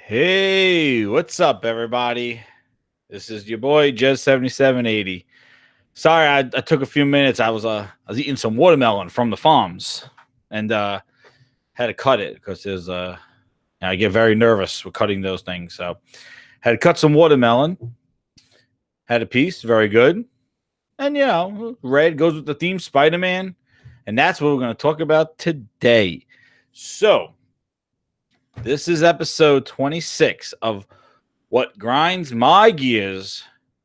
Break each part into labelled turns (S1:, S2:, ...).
S1: Hey, what's up, everybody? This is your boy Jez7780. Sorry, I took a few minutes. I was eating some watermelon from the farms, and had to cut it because I get very nervous with cutting those things. So had to cut some watermelon. Had a piece, very good, and red goes with the theme, Spider-Man, and that's what we're going to talk about today. So this is episode 26 of what grinds my gears,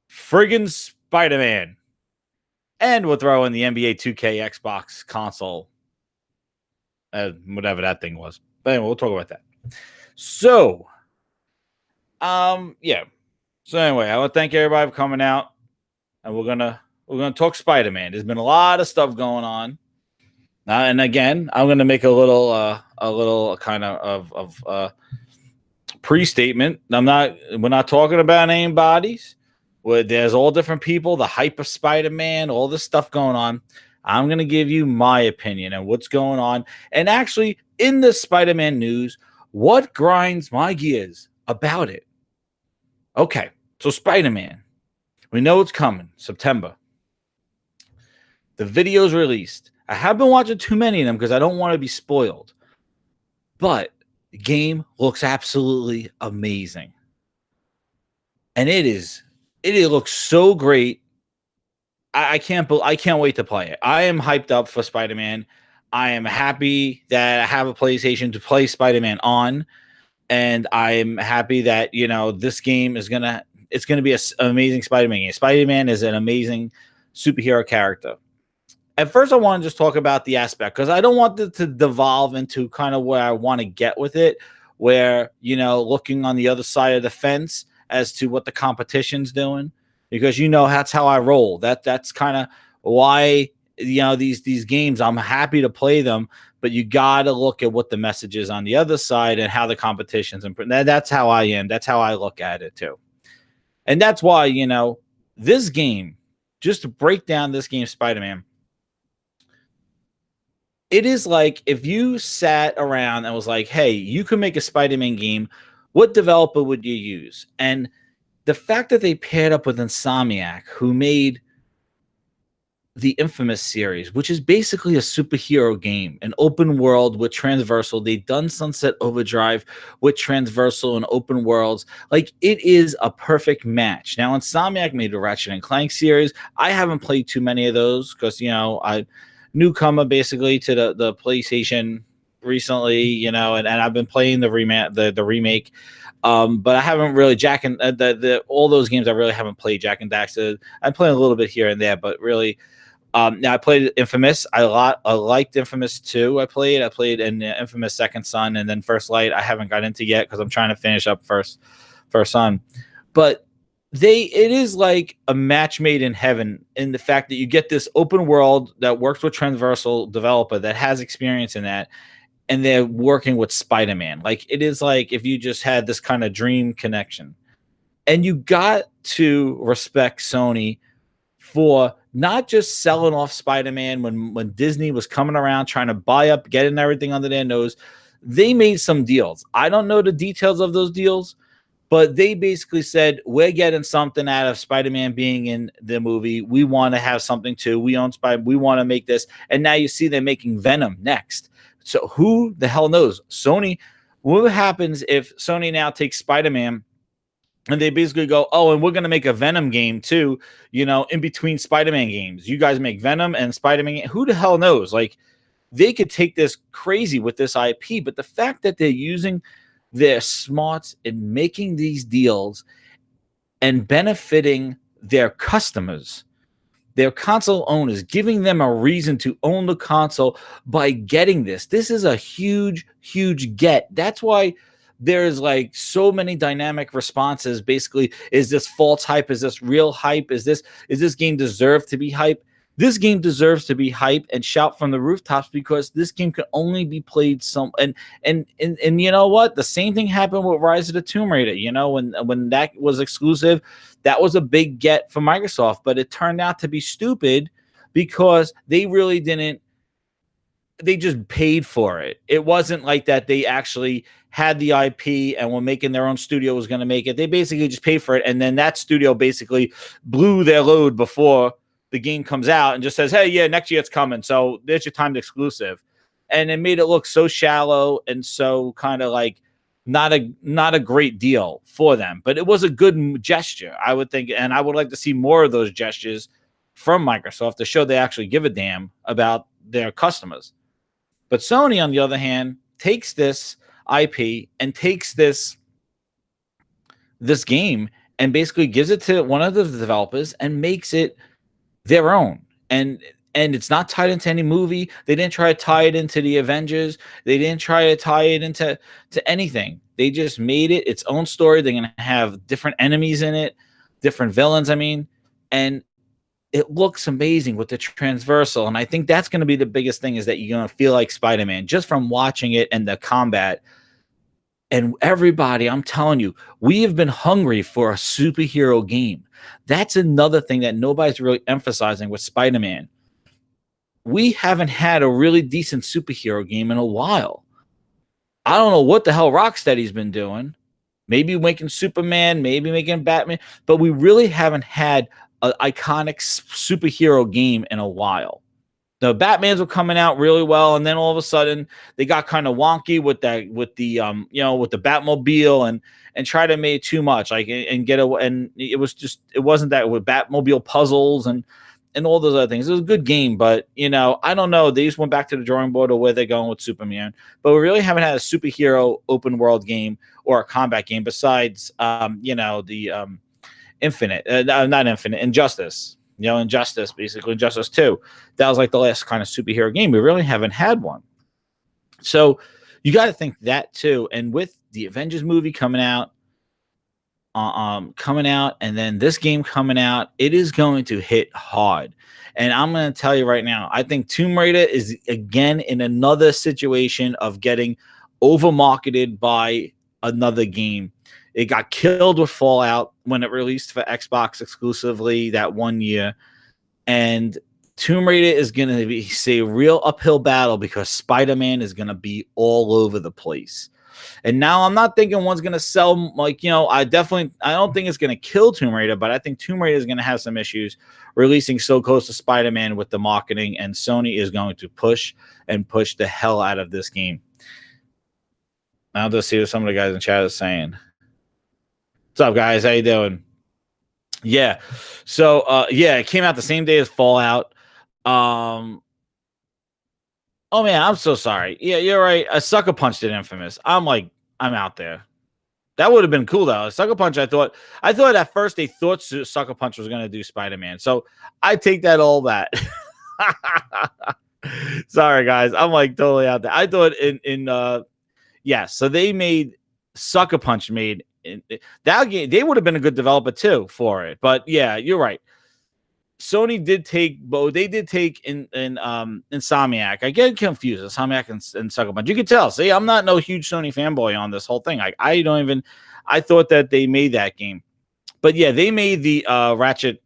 S1: friggin' Spider-Man. And we'll throw in the NBA2K Xbox console, whatever that thing was. But anyway, we'll talk about that. So, yeah. So anyway, I want to thank everybody for coming out, and we're gonna talk Spider-Man. There's been a lot of stuff going on, and again, I'm gonna make a little kind of pre-statement. We're not talking about any bodies. Where there's all different people, the hype of Spider-Man, all this stuff going on. I'm going to give you my opinion on what's going on. And actually, in the Spider-Man news, what grinds my gears about it? Okay, so Spider-Man. We know it's coming, September. The video's released. I have been watching too many of them because I don't want to be spoiled. But the game looks absolutely amazing. And it looks so great. I can't wait to play it. I am hyped up for Spider-Man. I am happy that I have a PlayStation to play Spider-Man on, and I'm happy that this game is gonna be an amazing Spider-Man game. Spider-Man is an amazing superhero character. At first, I want to just talk about the aspect because I don't want it to devolve into kind of where I want to get with it, where looking on the other side of the fence as to what the competition's doing, because that's how I roll. That's kind of why these games, I'm happy to play them, but you got to look at what the message is on the other side and how the competition's that's how I am. That's how I look at it too. And that's why this game, just to break down this game, Spider-Man, it is like if you sat around and was like, hey, you can make a Spider-Man game, what developer would you use? And the fact that they paired up with Insomniac, who made the Infamous series, which is basically a superhero game, an open world with Transversal. They've done Sunset Overdrive with Transversal and open worlds. Like, it is a perfect match. Now, Insomniac made the Ratchet and Clank series. I haven't played too many of those because, I newcomer basically to the PlayStation recently, and I've been playing the remake. But I haven't really all those games. I really haven't played Jak and Daxter. I'm playing a little bit here and there, but really, now I played Infamous. I liked Infamous 2. I played in Infamous Second Son, and then First Light. I haven't got into yet because I'm trying to finish up First Son. But it is like a match made in heaven in the fact that you get this open world that works with Transversal developer that has experience in that, and they're working with Spider-Man. Like, it is like if you just had this kind of dream connection. And you got to respect Sony for not just selling off Spider-Man when Disney was coming around trying to buy up, getting everything under their nose. They made some deals. I don't know the details of those deals, but they basically said, we're getting something out of Spider-Man being in the movie. We want to have something too. We own Spider. We want to make this. And now you see they're making Venom next. So who the hell knows? Sony, what happens if Sony now takes Spider-Man and they basically go, oh, and we're going to make a Venom game too, in between Spider-Man games. You guys make Venom and Spider-Man. Who the hell knows? Like, they could take this crazy with this IP, but the fact that they're using their smarts in making these deals and benefiting their customers, their console owners, giving them a reason to own the console by getting this. This is a huge, huge get. That's why there's like so many dynamic responses. Basically, is this false hype? Is this real hype? Is this game deserve to be hype? This game deserves to be hype and shout from the rooftops because this game can only be played and you know what? The same thing happened with Rise of the Tomb Raider. When that was exclusive, that was a big get for Microsoft, but it turned out to be stupid because they really didn't they just paid for it. It wasn't like that they actually had the IP and were making their own studio was going to make it. They basically just paid for it. And then that studio basically blew their load before the game comes out and just says, hey, yeah, next year it's coming. So there's your timed exclusive. And it made it look so shallow and so kind of like not a great deal for them. But it was a good gesture, I would think. And I would like to see more of those gestures from Microsoft to show they actually give a damn about their customers. But Sony, on the other hand, takes this IP and takes this game and basically gives it to one of the developers and makes it their own. And it's not tied into any movie. They didn't try to tie it into the Avengers. They didn't try to tie it into anything. They just made it its own story. They're going to have different enemies in it, different villains, and it looks amazing with the transversal. And I think that's going to be the biggest thing, is that you're going to feel like Spider-Man just from watching it and the combat. And everybody, I'm telling you, we have been hungry for a superhero game. That's another thing that nobody's really emphasizing with Spider-Man. We haven't had a really decent superhero game in a while. I don't know what the hell Rocksteady's been doing. Maybe making Superman, maybe making Batman, but we really haven't had an iconic superhero game in a while. The Batmans were coming out really well, and then all of a sudden they got kind of wonky with the Batmobile and try to make too much, like, and get away. And it wasn't that with Batmobile puzzles and all those other things. It was a good game, but I don't know. They just went back to the drawing board of where they're going with Superman. But we really haven't had a superhero open world game or a combat game besides the Infinite, not Infinite, Injustice. Injustice, basically Injustice 2. That was like the last kind of superhero game. We really haven't had one. So you got to think that too. And with the Avengers movie coming out, and then this game coming out, it is going to hit hard. And I'm going to tell you right now, I think Tomb Raider is again in another situation of getting over-marketed by another game. It got killed with Fallout when it released for Xbox exclusively that one year. And Tomb Raider is going to be a real uphill battle because Spider-Man is going to be all over the place. And now I'm not thinking one's going to sell, I don't think it's going to kill Tomb Raider, but I think Tomb Raider is going to have some issues releasing so close to Spider-Man with the marketing, and Sony is going to push the hell out of this game. I'll just see what some of the guys in chat is saying. What's up, guys? How you doing? Yeah. So, it came out the same day as Fallout. Oh, man, I'm so sorry. Yeah, you're right. A Sucker Punch did Infamous. I'm out there. That would have been cool, though. A Sucker Punch, I thought at first they thought Sucker Punch was going to do Spider-Man. So I take that all back. Sorry, guys. I'm totally out there. I thought so they made Sucker Punch that game. They would have been a good developer too for it. But yeah, you're right. Sony did take both. They did take in Insomniac. I get confused. Insomniac and Sucker Punch. You could tell. See, I'm not no huge Sony fanboy on this whole thing. I thought that they made that game, but yeah, they made the Ratchet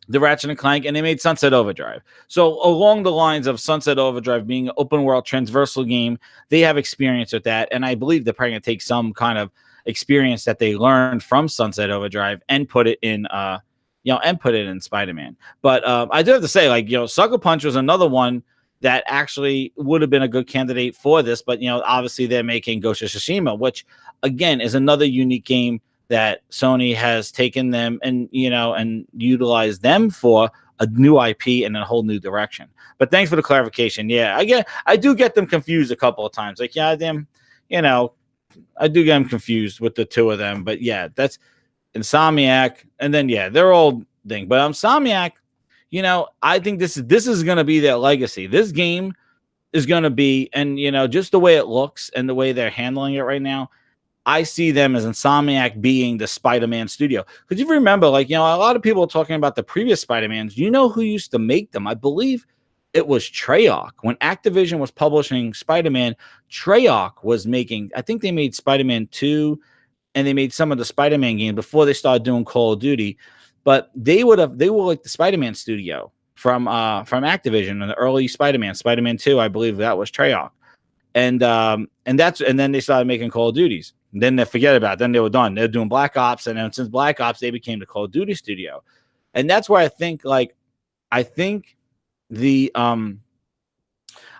S1: and Clank, and they made Sunset Overdrive. So along the lines of Sunset Overdrive being an open world transversal game, they have experience with that, and I believe they're probably going to take some kind of experience that they learned from Sunset Overdrive and put it in Spider-Man. But I do have to say, Sucker Punch was another one that actually would have been a good candidate for this. But, obviously they're making Ghost of Tsushima, which, again, is another unique game that Sony has taken them and utilized them for a new IP and a whole new direction. But thanks for the clarification. Yeah, I do get them confused a couple of times. I do get them confused with the two of them. But yeah, that's Insomniac, and then they're all thing. But Insomniac, I think this is going to be their legacy. This game is going to be, and just the way it looks and the way they're handling it right now, I see them as Insomniac being the Spider-Man studio. Because you remember, a lot of people are talking about the previous Spider-Mans. You know who used to make them? I believe it was Treyarch. When Activision was publishing Spider-Man, Treyarch was making, I think they made Spider-Man 2, and they made some of the Spider-Man games before they started doing Call of Duty. But they were like the Spider-Man studio from Activision in the early Spider-Man 2, I believe that was Treyarch. And then they started making Call of Duties. And then they forget about it. Then they were done. They're doing Black Ops, and then since Black Ops, they became the Call of Duty studio. And that's where I think the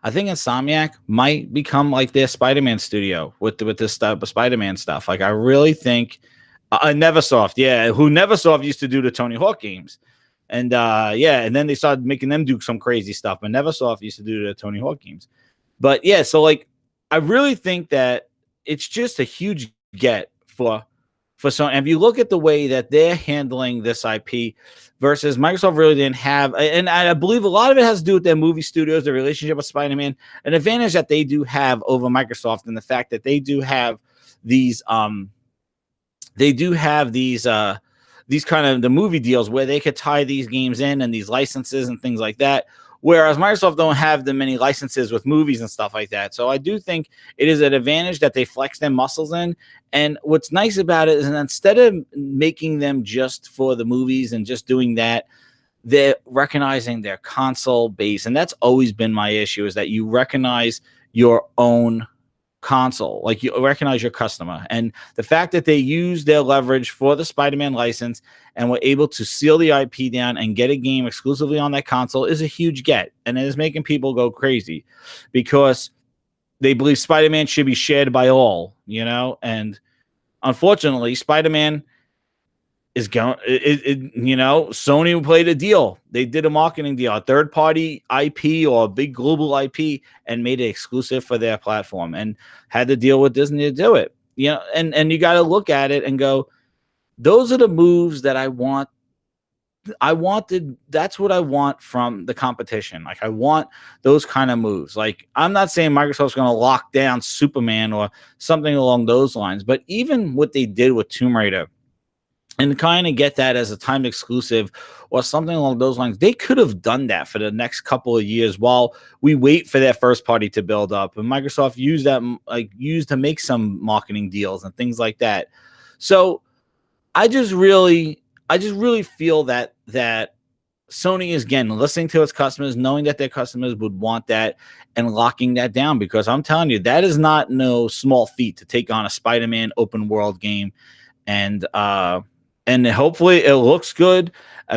S1: I think Insomniac might become like their Spider-Man studio with this stuff, Spider-Man stuff. Like I really think Neversoft, who Neversoft used to do the Tony Hawk games. And and then they started making them do some crazy stuff. But Neversoft used to do the Tony Hawk games. But yeah, so like I really think that it's just a huge get for Sony. And if you look at the way that they're handling this IP versus Microsoft really didn't have, and I believe a lot of it has to do with their movie studios, the relationship with Spider-Man, an advantage that they do have over Microsoft, and the fact that they do have these kind of the movie deals where they could tie these games in and these licenses and things like that. Whereas Microsoft don't have the many licenses with movies and stuff like that. So I do think it is an advantage that they flex their muscles in. And what's nice about it is that instead of making them just for the movies and just doing that, they're recognizing their console base. And that's always been my issue, is that you recognize your own console, like you recognize your customer. And the fact that they use their leverage for the Spider-Man license and were able to seal the IP down and get a game exclusively on that console is a huge get. And it is making people go crazy because they believe Spider-Man should be shared by all, and unfortunately Spider-Man is going, Sony played a deal. They did a marketing deal, a third-party IP or a big global IP, and made it exclusive for their platform, and had to deal with Disney to do it. And you got to look at it and go, those are the moves that I want. That's what I want from the competition. Like I want those kind of moves. Like I'm not saying Microsoft's going to lock down Superman or something along those lines, but even what they did with Tomb Raider, and kind of get that as a timed exclusive or something along those lines. They could have done that for the next couple of years while we wait for their first party to build up. And Microsoft used to make some marketing deals and things like that. So I just really feel that Sony is, again, listening to its customers, knowing that their customers would want that, and locking that down, because I'm telling you, that is not no small feat to take on a Spider-Man open world game. And hopefully it looks good.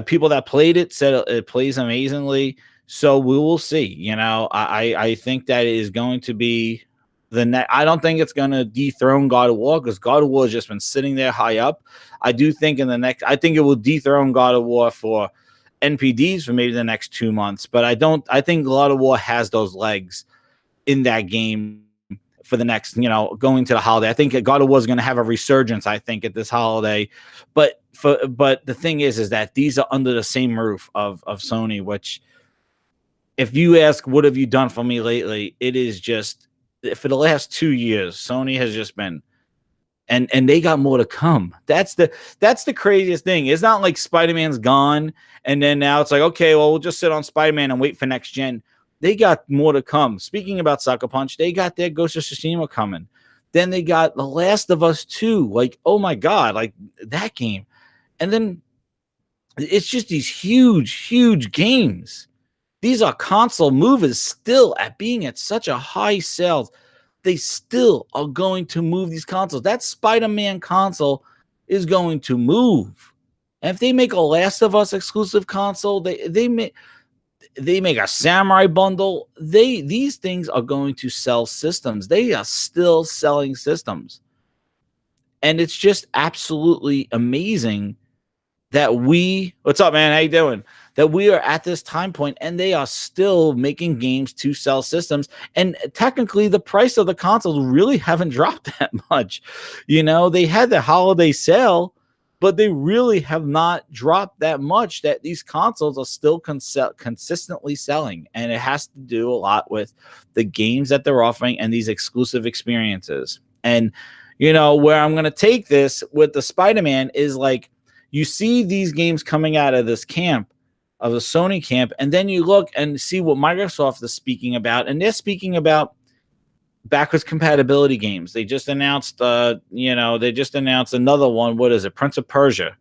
S1: People that played it said it plays amazingly. So we will see. I think that it is going to be I don't think it's going to dethrone God of War, because God of War has just been sitting there high up. I do think I think it will dethrone God of War for NPDs for maybe the next 2 months. But I think God of War has those legs in that game for the next, going to the holiday. I think God of War is going to have a resurgence, I think, at this holiday. But the thing is that these are under the same roof of Sony, which, if you ask, what have you done for me lately? It is just, for the last 2 years, Sony has just been, and they got more to come. That's the craziest thing. It's not like Spider-Man's gone, and then now it's like, okay, well, we'll just sit on Spider-Man and wait for next gen. They got more to come. Speaking about Sucker Punch, they got their Ghost of Tsushima coming. Then they got The Last of Us 2. Like, oh my God, like that game. And then it's just these huge, huge games. These are console movers still at being at such a high sales. They still are going to move these consoles. That Spider-Man console is going to move. And if they make a Last of Us exclusive console, they make a Samurai bundle, these things are going to sell systems. They are still selling systems. And it's just absolutely amazing that what's up, man? How you doing? That we are at this time point and they are still making games to sell systems. And technically the price of the consoles really haven't dropped that much. They had the holiday sale, but they really have not dropped that much, that these consoles are still consistently selling. And it has to do a lot with the games that they're offering and these exclusive experiences. And, where I'm going to take this with the Spider-Man is, like, you see these games coming out of this camp, of the Sony camp, and then you look and see what Microsoft is speaking about. And they're speaking about backwards compatibility games. They just announced, another one. What is it? Prince of Persia.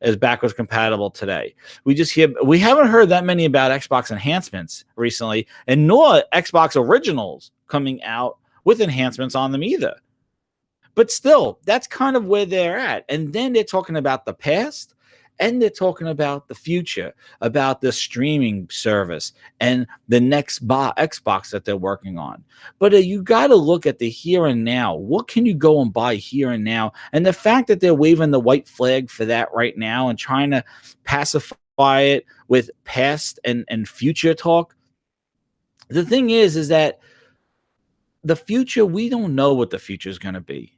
S1: is backwards compatible today. We haven't heard that many about Xbox enhancements recently, and nor Xbox originals coming out with enhancements on them either. But still, that's kind of where they're at. And then they're talking about the past and they're talking about the future, about the streaming service and the next Xbox that they're working on. But you got to look at the here and now. What can you go and buy here and now? And the fact that they're waving the white flag for that right now and trying to pacify it with past and future talk. The thing is that the future, we don't know what the future is going to be.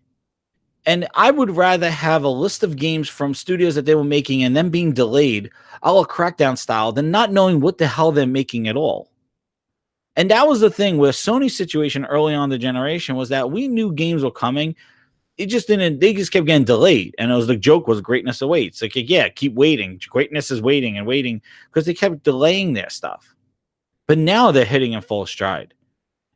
S1: And I would rather have a list of games from studios that they were making and them being delayed, a la Crackdown style, than not knowing what the hell they're making at all. And that was the thing with Sony's situation early on in the generation, was that we knew games were coming. It just didn't, they just kept getting delayed. And it was the joke was greatness awaits. Like, yeah, keep waiting. Greatness is waiting and waiting because they kept delaying their stuff. But now they're hitting in full stride.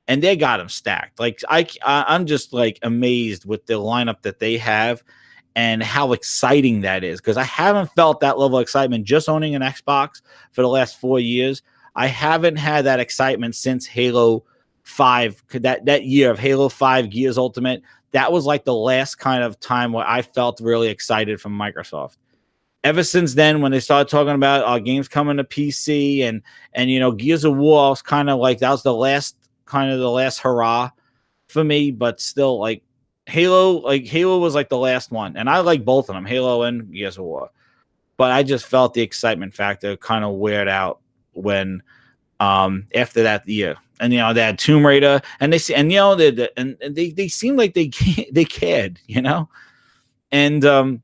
S1: And they got them stacked. Like I'm just like amazed with the lineup that they have and how exciting that is, because I haven't felt that level of excitement just owning an Xbox for the last 4 years. I haven't had that excitement since Halo 5, that year of Halo 5 Gears Ultimate. That was like the last kind of time where I felt really excited from Microsoft. Ever since then, when they started talking about games coming to PC and Gears of War, was kind of like that was the last hurrah for me. But still, like Halo was like the last one, and I like both of them, Halo and Gears of War. But I just felt the excitement factor kind of weird out when after that year. And they had Tomb Raider, and they seemed like they cared, and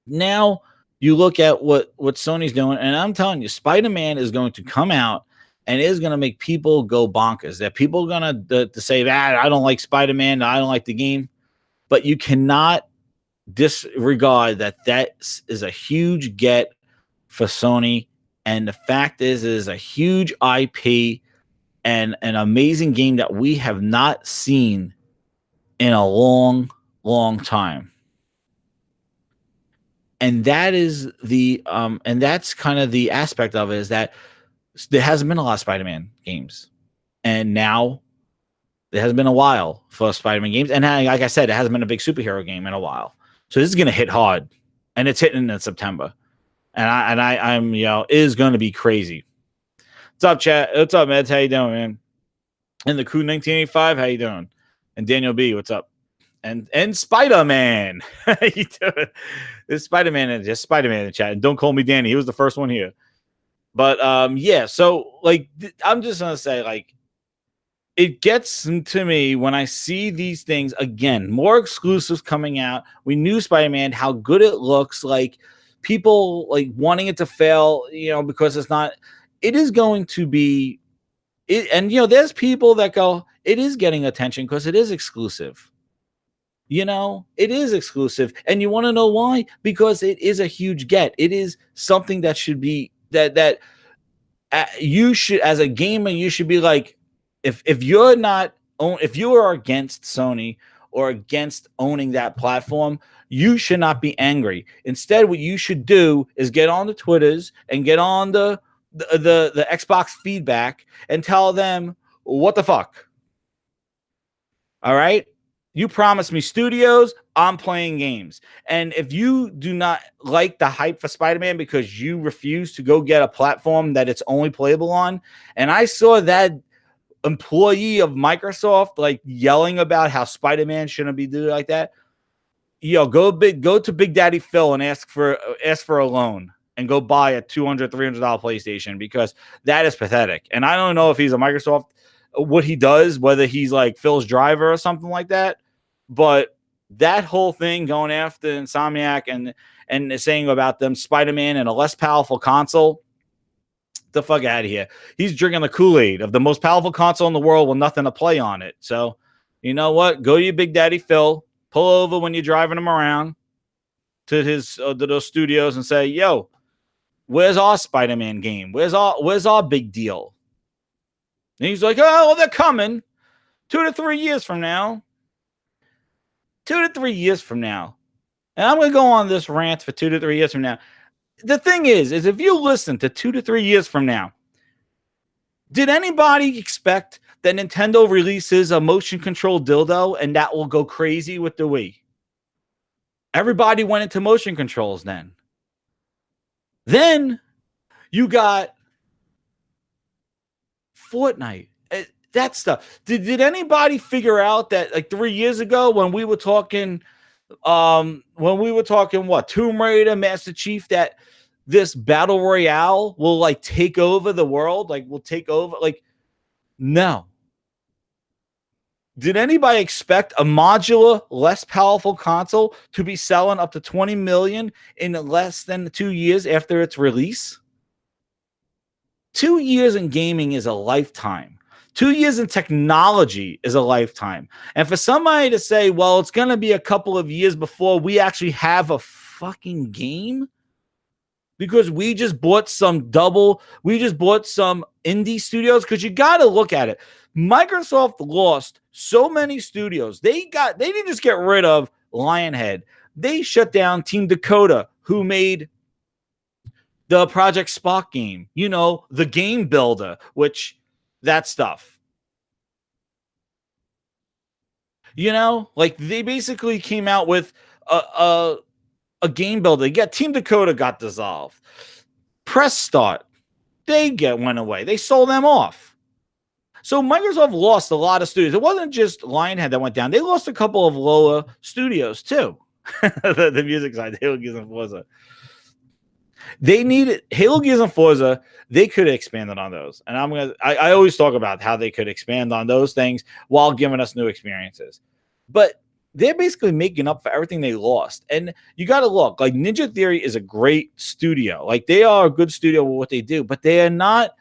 S1: now you look at what Sony's doing, and I'm telling you, Spider-Man is going to come out and is going to make people go bonkers. That people are going to say, I don't like Spider-Man, I don't like the game. But you cannot disregard that is a huge get for Sony. And the fact is, it is a huge IP and an amazing game that we have not seen in a long, long time. And that is and that's kind of the aspect of it, is that there hasn't been a lot of Spider-Man games. And now there has been a while for Spider-Man games. And like I said, it hasn't been a big superhero game in a while. So this is going to hit hard. And it's hitting in September. And I'm it is going to be crazy. What's up, chat? What's up, Meds? How you doing, man? And the crew 1985, how you doing? And Daniel B, what's up? And Spider-Man. How you doing? This Spider-Man and just Spider-Man in the chat. And don't call me Danny. He was the first one here. But yeah, so like I'm just gonna say, like, it gets to me when I see these things again, more exclusives coming out. We knew Spider-Man, how good it looks, like people like wanting it to fail, because it's not. It is going to be it, and there's people that go, it is getting attention because it is exclusive. It is exclusive, and you want to know why? Because it is a huge get. It is something that should be that you should, as a gamer, you should be like, if you are against Sony or against owning that platform, you should not be angry. Instead, what you should do is get on the Twitters and get on the Xbox feedback and tell them, what the fuck? All right. You promised me studios, I'm playing games. And if you do not like the hype for Spider-Man because you refuse to go get a platform that it's only playable on, and I saw that employee of Microsoft like yelling about how Spider-Man shouldn't be doing like that, go to Big Daddy Phil and ask for a loan and go buy a $200, $300 PlayStation, because that is pathetic. And I don't know if he's a Microsoft, what he does, whether he's like Phil's driver or something like that. But that whole thing going after Insomniac and saying about them Spider-Man and a less powerful console, the fuck out of here. He's drinking the Kool-Aid of the most powerful console in the world with nothing to play on it. So, you know what? Go to your Big Daddy Phil, pull over when you're driving him around to to those studios and say, yo, where's our Spider-Man game? Where's our big deal? And he's like, oh, well, they're coming 2 to 3 years from now. 2 to 3 years from now. And I'm going to go on this rant for 2 to 3 years from now. The thing is if you listen to 2 to 3 years from now, did anybody expect that Nintendo releases a motion control dildo and that will go crazy with the Wii? Everybody went into motion controls then. Then you got Fortnite. That stuff. Did anybody figure out that like 3 years ago when we were talking what, Tomb Raider, Master Chief, that this battle royale will like take over the world, like will take over, like, no. Did anybody expect a modular, less powerful console to be selling up to 20 million in less than 2 years after its release? 2 years in gaming is a lifetime. 2 years in technology is a lifetime. And for somebody to say, well, it's going to be a couple of years before we actually have a fucking game because we just bought some indie studios, because you got to look at it. Microsoft lost so many studios. They didn't just get rid of Lionhead. They shut down Team Dakota, who made the Project Spock game, the Game Builder, which that stuff. Like they basically came out with a Game Builder. Yeah, Team Dakota got dissolved. Press Start, they went away. They sold them off. So Microsoft lost a lot of studios. It wasn't just Lionhead that went down. They lost a couple of lower studios too. the music side, Halo Gears and Forza. They needed Halo Gears and Forza. They could have expanded on those. And I always talk about how they could expand on those things while giving us new experiences. But they're basically making up for everything they lost. And you got to look, like Ninja Theory is a great studio. Like they are a good studio with what they do, but they're not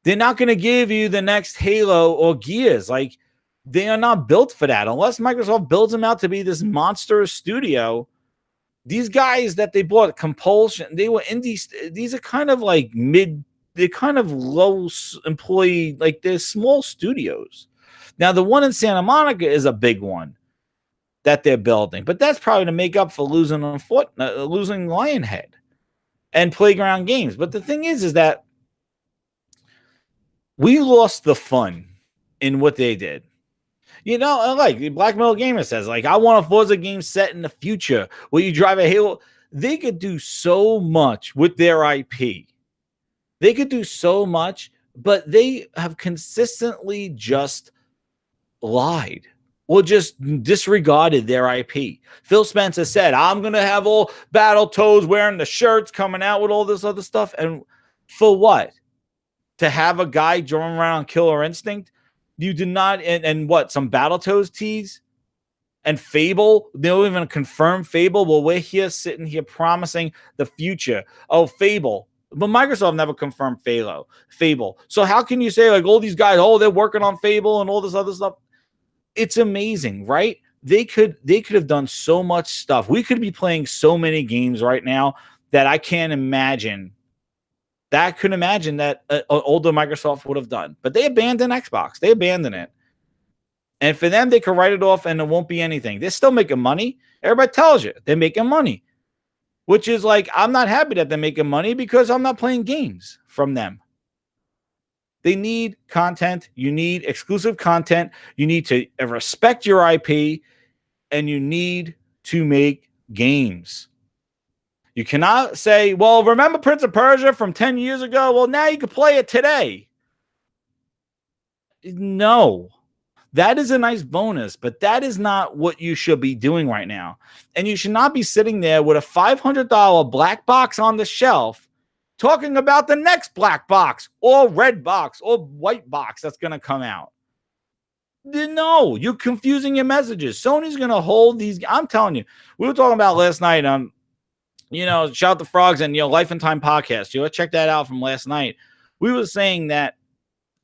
S1: going to give you the next Halo or Gears. Like they are not built for that. Unless Microsoft builds them out to be this monstrous studio. These guys that they bought, Compulsion, they were indie. These are kind of like they're kind of low employee, like they're small studios. Now, the one in Santa Monica is a big one that they're building, but that's probably to make up for losing Lionhead and Playground Games. But the thing is that we lost the fun in what they did. Like Black Metal Gamer says, like, I want a Forza game set in the future where you drive a Halo. They could do so much with their IP. They could do so much, but they have consistently just lied or just disregarded their IP. Phil Spencer said, I'm going to have all Battletoads wearing the shirts, coming out with all this other stuff. And for what? To have a guy drawing around Killer Instinct? You did not, and what, some Battletoads tease? And Fable? They don't even confirm Fable. Well, we're here sitting here promising the future. Oh, Fable. But Microsoft never confirmed Fable. So how can you say, like, all these guys, they're working on Fable and all this other stuff? It's amazing, right? They could have done so much stuff. We could be playing so many games right now that I can't imagine. That I couldn't imagine that older Microsoft would have done. But they abandoned Xbox. They abandoned it. And for them, they can write it off and it won't be anything. They're still making money. Everybody tells you they're making money. Which is like, I'm not happy that they're making money because I'm not playing games from them. They need content. You need exclusive content. You need to respect your IP. And you need to make games. You cannot say, well, remember Prince of Persia from 10 years ago? Well, now you can play it today. No. That is a nice bonus, but that is not what you should be doing right now. And you should not be sitting there with a $500 black box on the shelf talking about the next black box or red box or white box that's going to come out. No, you're confusing your messages. Sony's going to hold these. I'm telling you, we were talking about last night. Shout out the Frogs and Life and Time podcast. Check that out from last night. We were saying that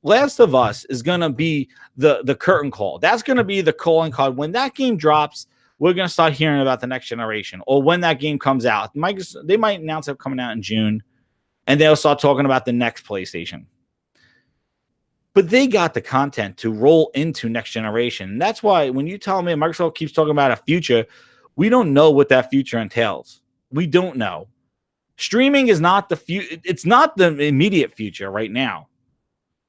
S1: Last of Us is going to be the curtain call. That's going to be the calling card. When that game drops, we're going to start hearing about the next generation, or when that game comes out. They might announce it coming out in June, and they'll start talking about the next PlayStation. But they got the content to roll into next generation. And that's why when you tell me Microsoft keeps talking about a future, We don't know what that future entails. We don't know. Streaming is not the future. It's not the immediate future right now,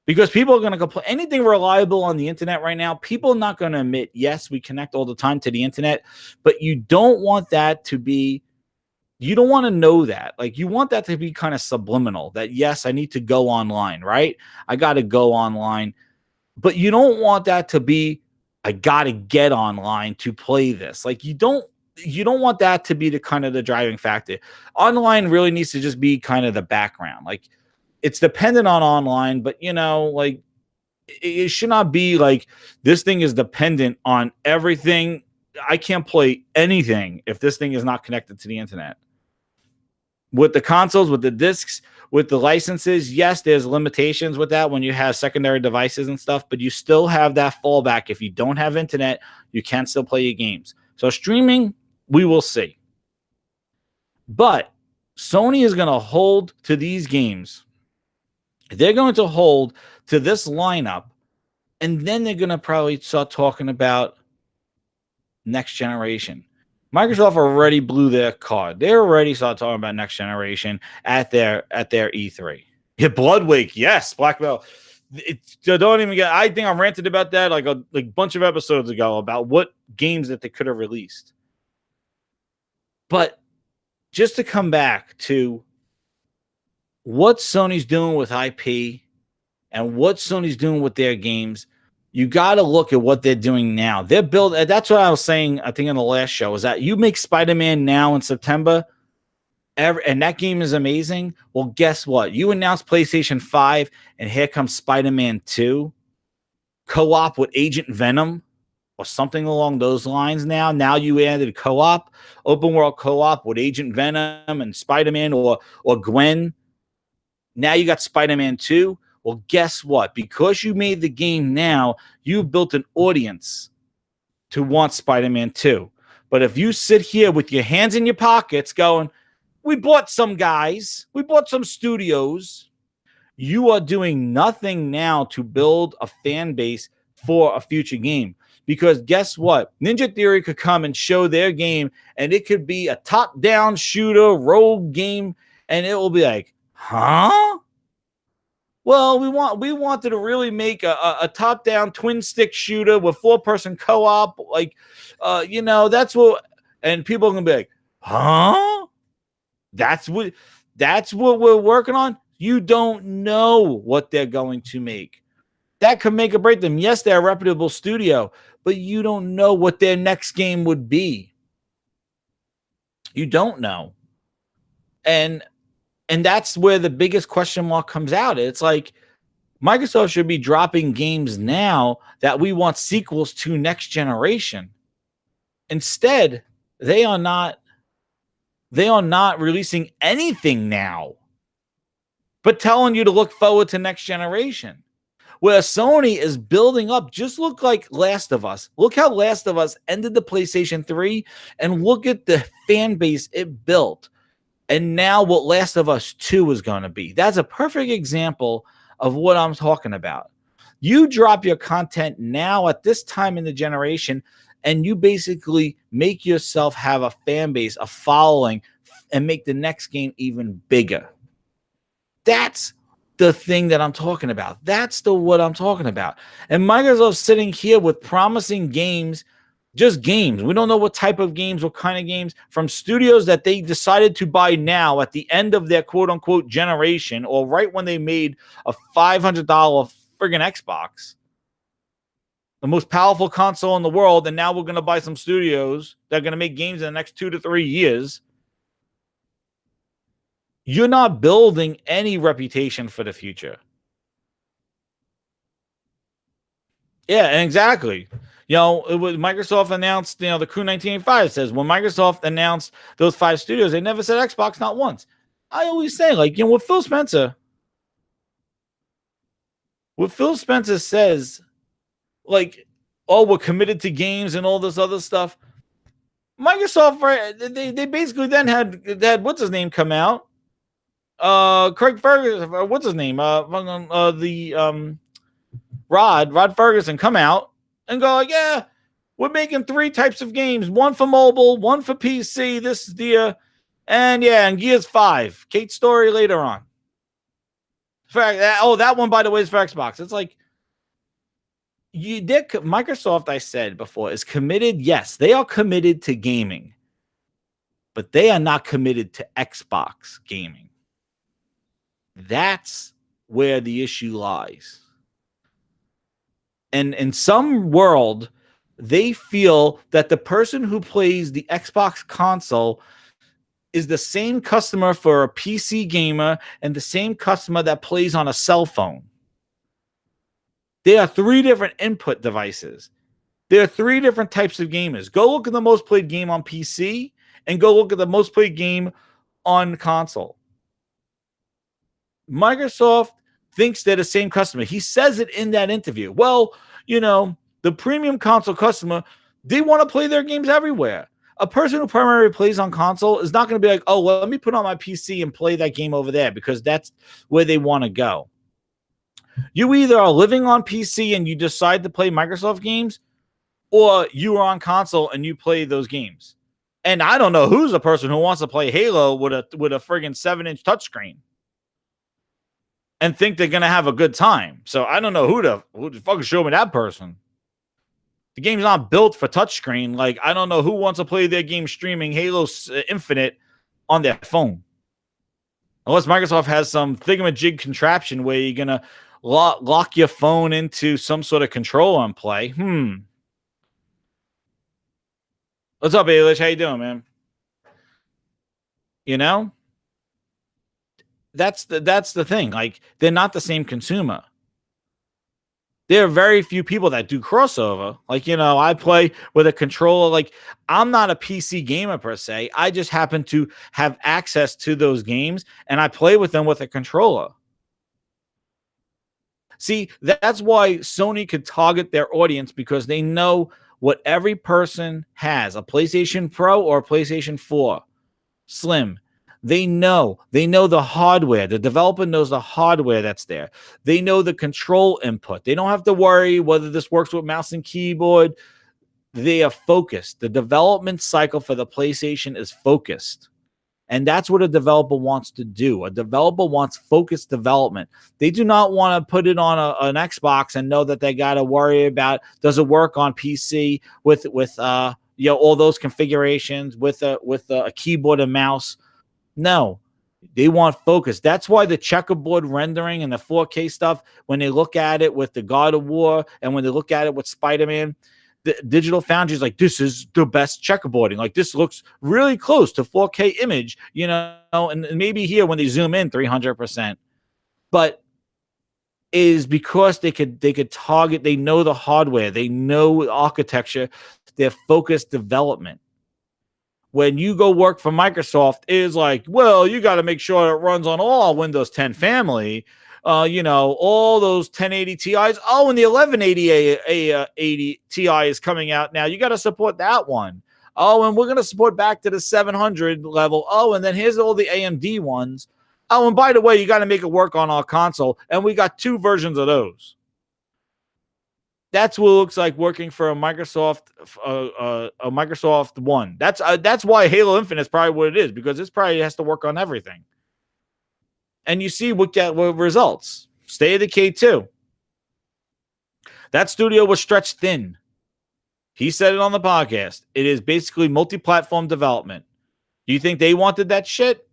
S1: because people are going to complain. Anything reliable on the internet right now, people are not going to admit, yes, we connect all the time to the internet, but you don't want that to be, you don't want to know that. Like, you want that to be kind of subliminal, that yes, I need to go online, right? I got to go online. But you don't want that to be, I got to get online to play this. Like, you don't want that to be the kind of the driving factor. Online really needs to just be kind of the background. Like, it's dependent on online, but like, it should not be like this thing is dependent on everything. I can't play anything if this thing is not connected to the internet. With the consoles, with the discs, with the licenses, yes, there's limitations with that when you have secondary devices and stuff, but you still have that fallback. If you don't have internet, you can still play your games. So streaming, we will see. But Sony is going to hold to these games. They're going to hold to this lineup, and then they're going to probably start talking about next generation. Microsoft already blew their card. They already started talking about next generation at their E3. Yeah, Bloodwake, yes, Black Belt. Don't even get. I think I ranted about that like a bunch of episodes ago about what games that they could have released. But just to come back to what Sony's doing with IP and what Sony's doing with their games, you got to look at what they're doing now. They're building. That's what I was saying, I think, in the last show, is that you make Spider-Man now in September, and that game is amazing. Well, guess what? You announce PlayStation 5, and here comes Spider-Man 2, co-op with Agent Venom, or something along those lines now. Now you added co-op, open world co-op with Agent Venom and Spider-Man or Gwen. Now you got Spider-Man 2. Well, guess what? Because you made the game now, you've built an audience to want Spider-Man 2. But if you sit here with your hands in your pockets going, we bought some guys, we bought some studios, you are doing nothing now to build a fan base for a future game. Because guess what? Ninja Theory could come and show their game, and it could be a top-down shooter, rogue game, and it will be like, huh? Well, we wanted to really make a top-down twin-stick shooter with 4-person co-op, like, that's what, and people are gonna be like, huh? That's what we're working on. You don't know what they're going to make. That could make or break them. Yes, they're a reputable studio, but you don't know what their next game would be. You don't know, and that's where the biggest question mark comes out. It's like, Microsoft should be dropping games now that we want sequels to next generation. Instead, they are not releasing anything now, but telling you to look forward to next generation. Where Sony is building up, just look like Last of Us. Look how Last of Us ended the PlayStation 3, and look at the fan base it built. And now what Last of Us 2 is going to be. That's a perfect example of what I'm talking about. You drop your content now at this time in the generation, and you basically make yourself have a fan base, a following, and make the next game even bigger. That's the thing that I'm talking about. That's what I'm talking about. And Microsoft's sitting here with promising games, just games. We don't know what type of games, what kind of games, from studios that they decided to buy now at the end of their quote-unquote generation, or right when they made a $500 friggin' Xbox, the most powerful console in the world, and now we're going to buy some studios that are going to make games in the next 2 to 3 years. You're not building any reputation for the future. Yeah, exactly. Microsoft announced, the Crew 1985 says, when Microsoft announced those 5 studios, they never said Xbox, not once. I always say, what Phil Spencer says, oh, we're committed to games and all this other stuff. Microsoft, right? They basically then had what's his name come out, Craig Ferguson, what's his name, Rod Ferguson come out and go like, yeah, We're making 3 types of games, one for mobile, one for PC this year, and Gears 5. Kate's story later on. That one, by the way, is for Xbox. It's like, Microsoft, I said before, is committed. Yes, they are committed to gaming, but they are not committed to Xbox gaming. That's where the issue lies. And in some world, they feel that the person who plays the Xbox console is the same customer for a PC gamer and the same customer that plays on a cell phone. There are 3 different input devices. There are 3 different types of gamers. Go look at the most played game on PC and go look at the most played game on console. Microsoft thinks they're the same customer. He says it in that interview. Well, the premium console customer, they want to play their games everywhere. A person who primarily plays on console is not going to be like, oh, well, let me put on my PC and play that game over there, because that's where they want to go. You either are living on PC and you decide to play Microsoft games, or you are on console and you play those games. And I don't know who's the person who wants to play Halo with a friggin' 7-inch touchscreen and think they're gonna have a good time. So I don't know who the fuck show me that person. The game's not built for touchscreen. Like, I don't know who wants to play their game streaming Halo Infinite on their phone. Unless Microsoft has some thingamajig contraption where you're gonna lock your phone into some sort of controller and play. What's up, Ailish? How you doing, man? That's the thing. Like, they're not the same consumer. There are very few people that do crossover. Like, I play with a controller. Like, I'm not a PC gamer per se. I just happen to have access to those games, and I play with them with a controller. See, that's why Sony could target their audience, because they know what every person has, a PlayStation Pro or a PlayStation 4 Slim. They know the hardware. The developer knows the hardware that's there. They know the control input. They don't have to worry whether this works with mouse and keyboard. They are focused. The development cycle for the PlayStation is focused. And that's what a developer wants to do. A developer wants focused development. They do not want to put it on an Xbox and know that they got to worry about, does it work on PC with all those configurations with a keyboard and mouse. No, they want focus. That's why the checkerboard rendering and the 4K stuff, when they look at it with the God of War and when they look at it with Spider-Man, the Digital Foundry is like, this is the best checkerboarding. Like, this looks really close to 4K image, and maybe here when they zoom in 300%. But is because they could target, they know the hardware, they know architecture, their focused development. When you go work for Microsoft, it is like, well, you got to make sure it runs on all Windows 10 family, all those 1080 Ti's. Oh, and the 1180 Ti is coming out now. You got to support that one. Oh, and we're going to support back to the 700 level. Oh, and then here's all the AMD ones. Oh, and by the way, you got to make it work on our console. And we got 2 versions of those. That's what it looks like working for a Microsoft One. That's why Halo Infinite is probably what it is, because this probably has to work on everything. And you see what results. State of Decay 2. That studio was stretched thin. He said it on the podcast. It is basically multi-platform development. Do you think they wanted that shit?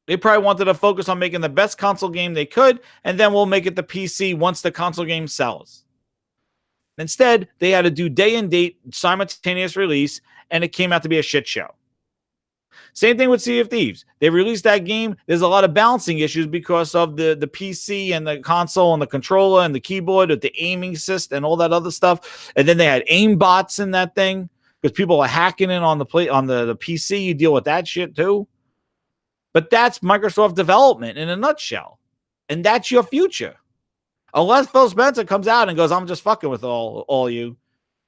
S1: They probably wanted to focus on making the best console game they could, and then we'll make it the PC once the console game sells. Instead, they had to do day and date simultaneous release, and it came out to be a shit show. Same thing with Sea of Thieves. They released that game. There's a lot of balancing issues because of the PC and the console and the controller and the keyboard with the aiming assist and all that other stuff. And then they had aim bots in that thing because people are hacking in on the PC. You deal with that shit too. But that's Microsoft development in a nutshell. And that's your future. Unless Phil Spencer comes out and goes, I'm just fucking with all you.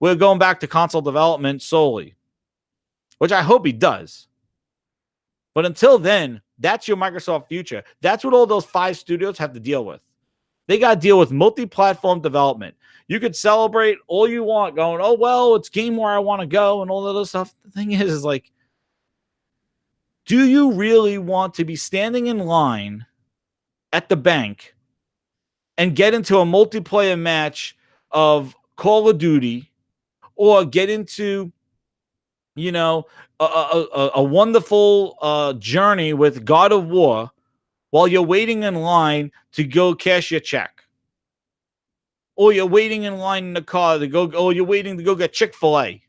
S1: We're going back to console development solely. Which I hope he does. But until then, that's your Microsoft future. That's what all those 5 studios have to deal with. They got to deal with multi-platform development. You could celebrate all you want, going, oh, well, it's game where I want to go and all that other stuff. The thing is like, do you really want to be standing in line at the bank and get into a multiplayer match of Call of Duty, or get into, you know, a wonderful journey with God of War while you're waiting in line to go cash your check? Or you're waiting in line in the car to go, or you're waiting to go get Chick-fil-A.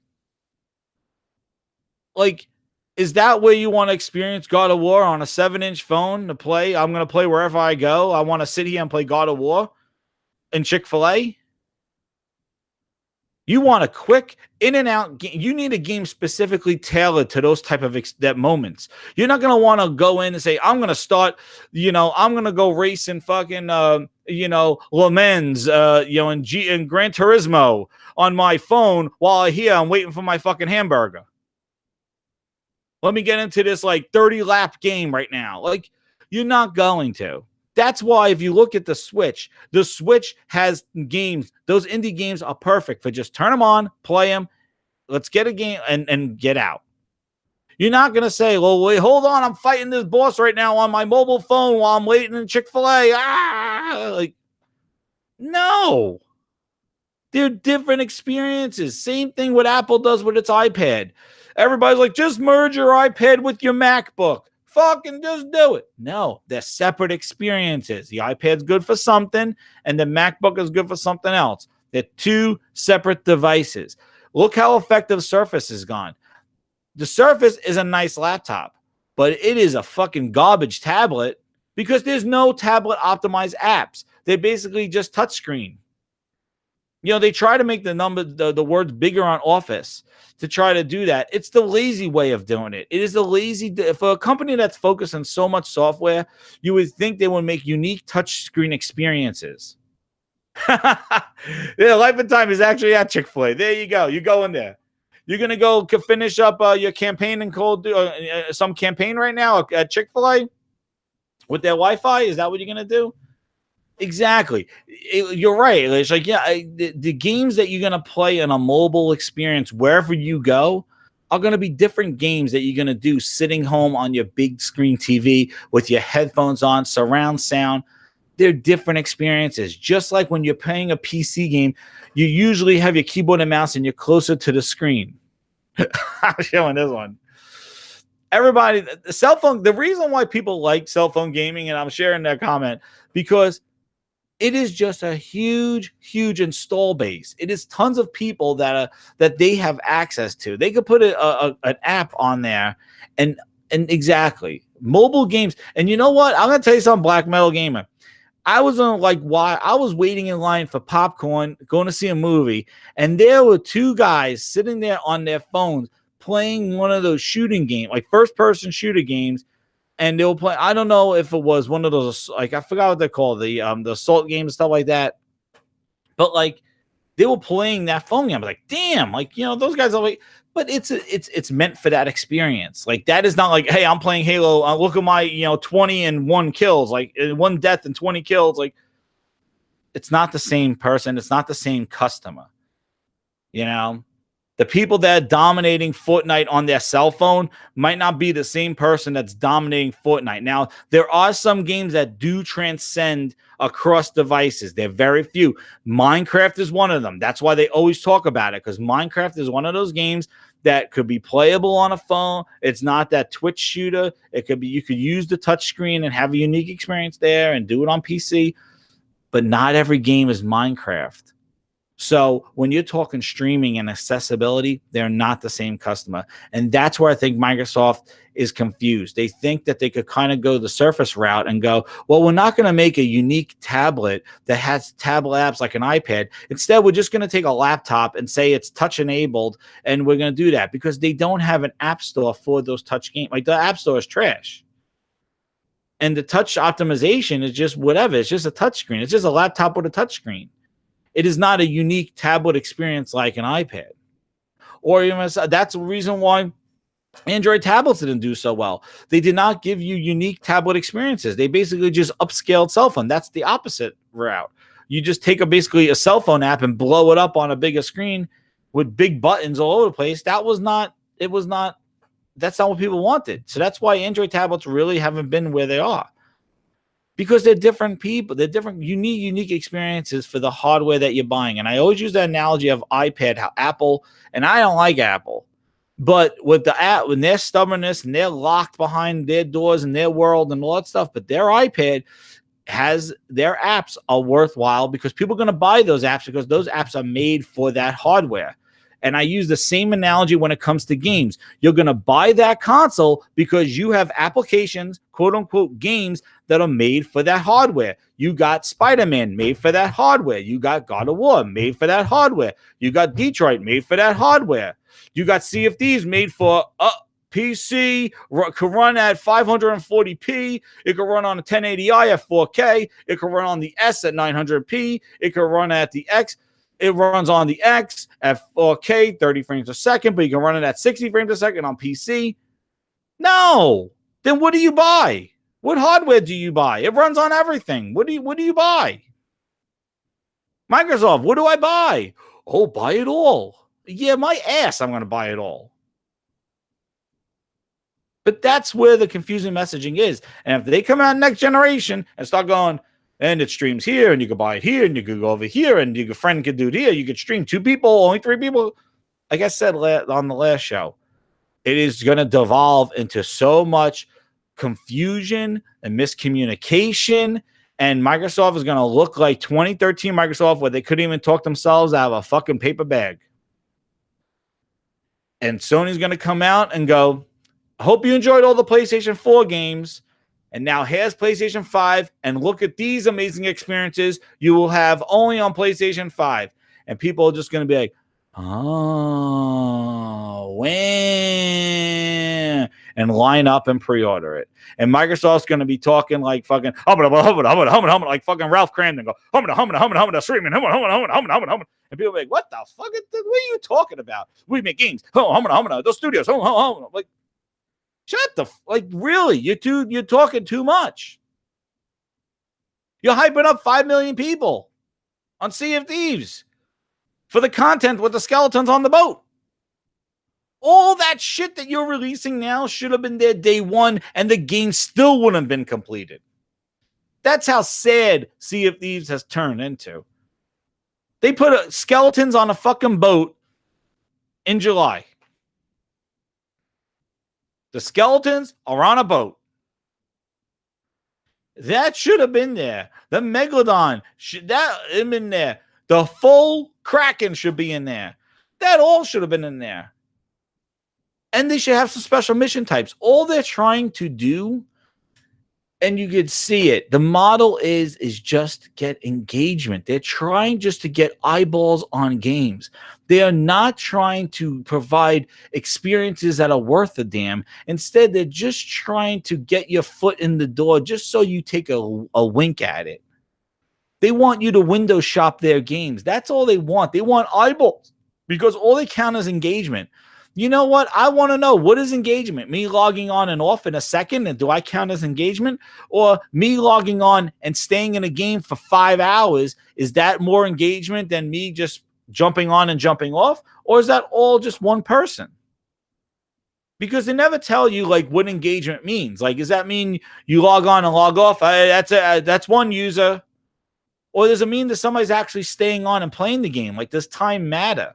S1: Like, is that where you want to experience God of War on a 7-inch phone to play? I'm going to play wherever I go. I want to sit here and play God of War and Chick-fil-A. You want a quick in and out game. You need a game specifically tailored to those type of that moments. You're not going to want to go in and say, I'm going to start, I'm going to go racing fucking, Le Mans, in Gran Turismo on my phone while I'm waiting for my fucking hamburger. Let me get into this like 30 lap game right now. Like, you're not going to. That's why if you look at the Switch has games. Those indie games are perfect for just turn them on, play them. Let's get a game and get out. You're not going to say, well, wait, hold on. I'm fighting this boss right now on my mobile phone while I'm waiting in Chick-fil-A. Like, no. They're different experiences. Same thing what Apple does with its iPad. Everybody's like, just merge your iPad with your MacBook. Fucking just do it. No, they're separate experiences. The iPad's good for something, and the MacBook is good for something else. They're two separate devices. Look how effective Surface has gone. The Surface is a nice laptop, but it is a fucking garbage tablet because there's no tablet optimized apps. They're basically just touchscreen. They try to make the words bigger on Office to try to do that. It's the lazy way of doing it. It is the lazy, for a company that's focused on so much software, you would think they would make unique touchscreen experiences. Yeah, Life and Time is actually at Chick-fil-A. There you go. You go in there. You're going to go finish up your campaign and some campaign right now at Chick-fil-A with their Wi-Fi. Is that what you're going to do? Exactly. You're right. It's like, the games that you're going to play in a mobile experience wherever you go are going to be different games that you're going to do sitting home on your big screen TV with your headphones on, surround sound. They're different experiences. Just like when you're playing a PC game, you usually have your keyboard and mouse and you're closer to the screen. I'm showing this one. Everybody, the cell phone, the reason why people like cell phone gaming, and I'm sharing that comment, because it is just a huge, huge install base. It is tons of people that they have access to. They could put an app on there, and exactly mobile games. And you know what? I'm gonna tell you something, Black Metal Gamer. I was on I was waiting in line for popcorn, going to see a movie, and there were two guys sitting there on their phones playing one of those shooting games, like first-person shooter games. And they were playing, I don't know if it was one of those, like, I forgot what they're called, the assault games and stuff like that. But like, they were playing that phone game. I was like, damn, like, those guys are like, but it's meant for that experience. Like, that is not like, hey, I'm playing Halo. Look at my, 20 and 1 kills, like 1 death and 20 kills. Like, it's not the same person. It's not the same customer. The people that are dominating Fortnite on their cell phone might not be the same person that's dominating Fortnite. Now, there are some games that do transcend across devices. They're very few. Minecraft is one of them. That's why they always talk about it, because Minecraft is one of those games that could be playable on a phone. It's not that Twitch shooter. It could be, you could use the touchscreen and have a unique experience there and do it on PC. But not every game is Minecraft. So when you're talking streaming and accessibility, they're not the same customer. And that's where I think Microsoft is confused. They think that they could kind of go the Surface route and go, well, we're not going to make a unique tablet that has tablet apps like an iPad. Instead, we're just going to take a laptop and say it's touch enabled, and we're going to do that, because they don't have an app store for those touch games. Like, the app store is trash. And the touch optimization is just whatever. It's just a touch screen. It's just a laptop with a touch screen. It is not a unique tablet experience like an iPad. Or even that's the reason why Android tablets didn't do so well. They did not give you unique tablet experiences. They basically just upscaled cell phone. That's the opposite route. You just take basically a cell phone app and blow it up on a bigger screen with big buttons all over the place. That's not what people wanted. So that's why Android tablets really haven't been where they are. Because they're different people. They're different. You need unique experiences for the hardware that you're buying. And I always use that analogy of iPad, how Apple, and I don't like Apple, but with the app, when their stubbornness and they're locked behind their doors and their world and all that stuff, but their iPad has their apps are worthwhile because people are going to buy those apps because those apps are made for that hardware. And I use the same analogy when it comes to games. You're going to buy that console because you have applications, quote unquote, games that are made for that hardware. You got Spider-Man made for that hardware. You got God of War made for that hardware. You got Detroit made for that hardware. You got Sea of Thieves made for PC, could run at 540p. It could run on a 1080i at 4K. It could run on the S at 900p. It could run at the X. It runs on the X at 4K, 30 frames a second, but you can run it at 60 frames a second on PC. No. Then what do you buy? What hardware do you buy? It runs on everything. What do you buy? Microsoft, what do I buy? Oh, buy it all. Yeah, my ass, I'm going to buy it all. But that's where the confusing messaging is. And if they come out next generation and start going, and it streams here, and you can buy it here, and you could go over here, and your friend could do it here. You could stream 2 people, only 3 people. Like I said on the last show, it is going to devolve into so much confusion and miscommunication. And Microsoft is going to look like 2013 Microsoft, where they couldn't even talk themselves out of a fucking paper bag. And Sony's going to come out and go, I hope you enjoyed all the PlayStation 4 games. And now here's PlayStation 5, and look at these amazing experiences you will have only on PlayStation 5. And people are just going to be like, oh, when? And line up and pre-order it. And Microsoft's going to be talking like fucking, like fucking Ralph Cramden, go, streaming, and people be like, what the fuck? What are you talking about? We make games. Those studios. Like, shut the really? You're talking too much. You're hyping up 5 million people on Sea of Thieves for the content with the skeletons on the boat. All that shit that you're releasing now should have been there day one, and the game still wouldn't have been completed. That's how sad Sea of Thieves has turned into. They put skeletons on a fucking boat in July. The skeletons are on a boat. That should have been there. The Megalodon should that have been there. The full Kraken should be in there. That all should have been in there. And they should have some special mission types. All they're trying to do, and you could see it, the model is just get engagement. They're trying just to get eyeballs on games. They are not trying to provide experiences that are worth a damn. Instead, they're just trying to get your foot in the door just so you take a wink at it. They want you to window shop their games. That's all they want. They want eyeballs because all they count is engagement. You know what? I want to know, what is engagement? Me logging on and off in a second, and do I count as engagement? Or me logging on and staying in a game for 5 hours, is that more engagement than me just jumping on and jumping off? Or is that all just one person? Because they never tell you like what engagement means. Like, does that mean you log on and log off? That's one user. Or does it mean that somebody's actually staying on and playing the game? Like, does time matter?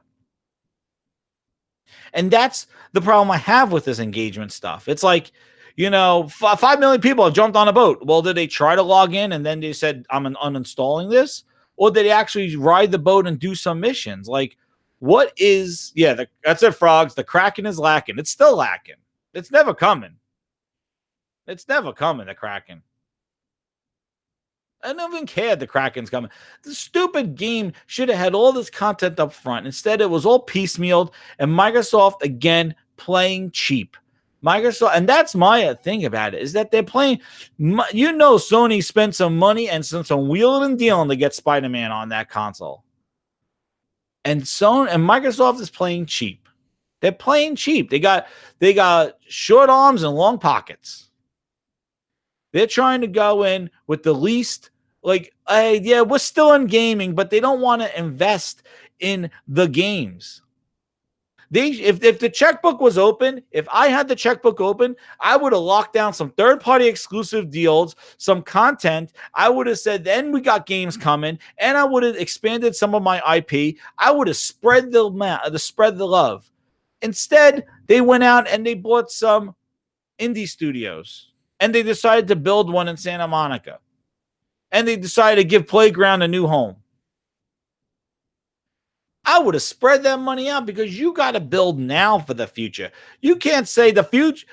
S1: And that's the problem I have with this engagement stuff. It's like, 5 million people have jumped on a boat. Well, did they try to log in and then they said, I'm uninstalling this? Or did they actually ride the boat and do some missions? Like, what is, that's it, frogs. The Kraken is lacking. It's still lacking. It's never coming. It's never coming, the Kraken. I don't even care the Kraken's coming. The stupid game should have had all this content up front. Instead, it was all piecemealed, and Microsoft, again, playing cheap. Microsoft, and that's my thing about it, is that they're playing, Sony spent some money and some wheeling and dealing to get Spider-Man on that console. And Microsoft is playing cheap. They're playing cheap. They got short arms and long pockets. They're trying to go in with the least, like, hey, yeah, we're still in gaming, but they don't want to invest in the games. If the checkbook was open, if I had the checkbook open, I would have locked down some third-party exclusive deals, some content. I would have said, then we got games coming, and I would have expanded some of my IP. I would have spread the love. Instead, they went out and they bought some indie studios, and they decided to build one in Santa Monica, and they decided to give Playground a new home. I would have spread that money out because you got to build now for the future. You can't say the future.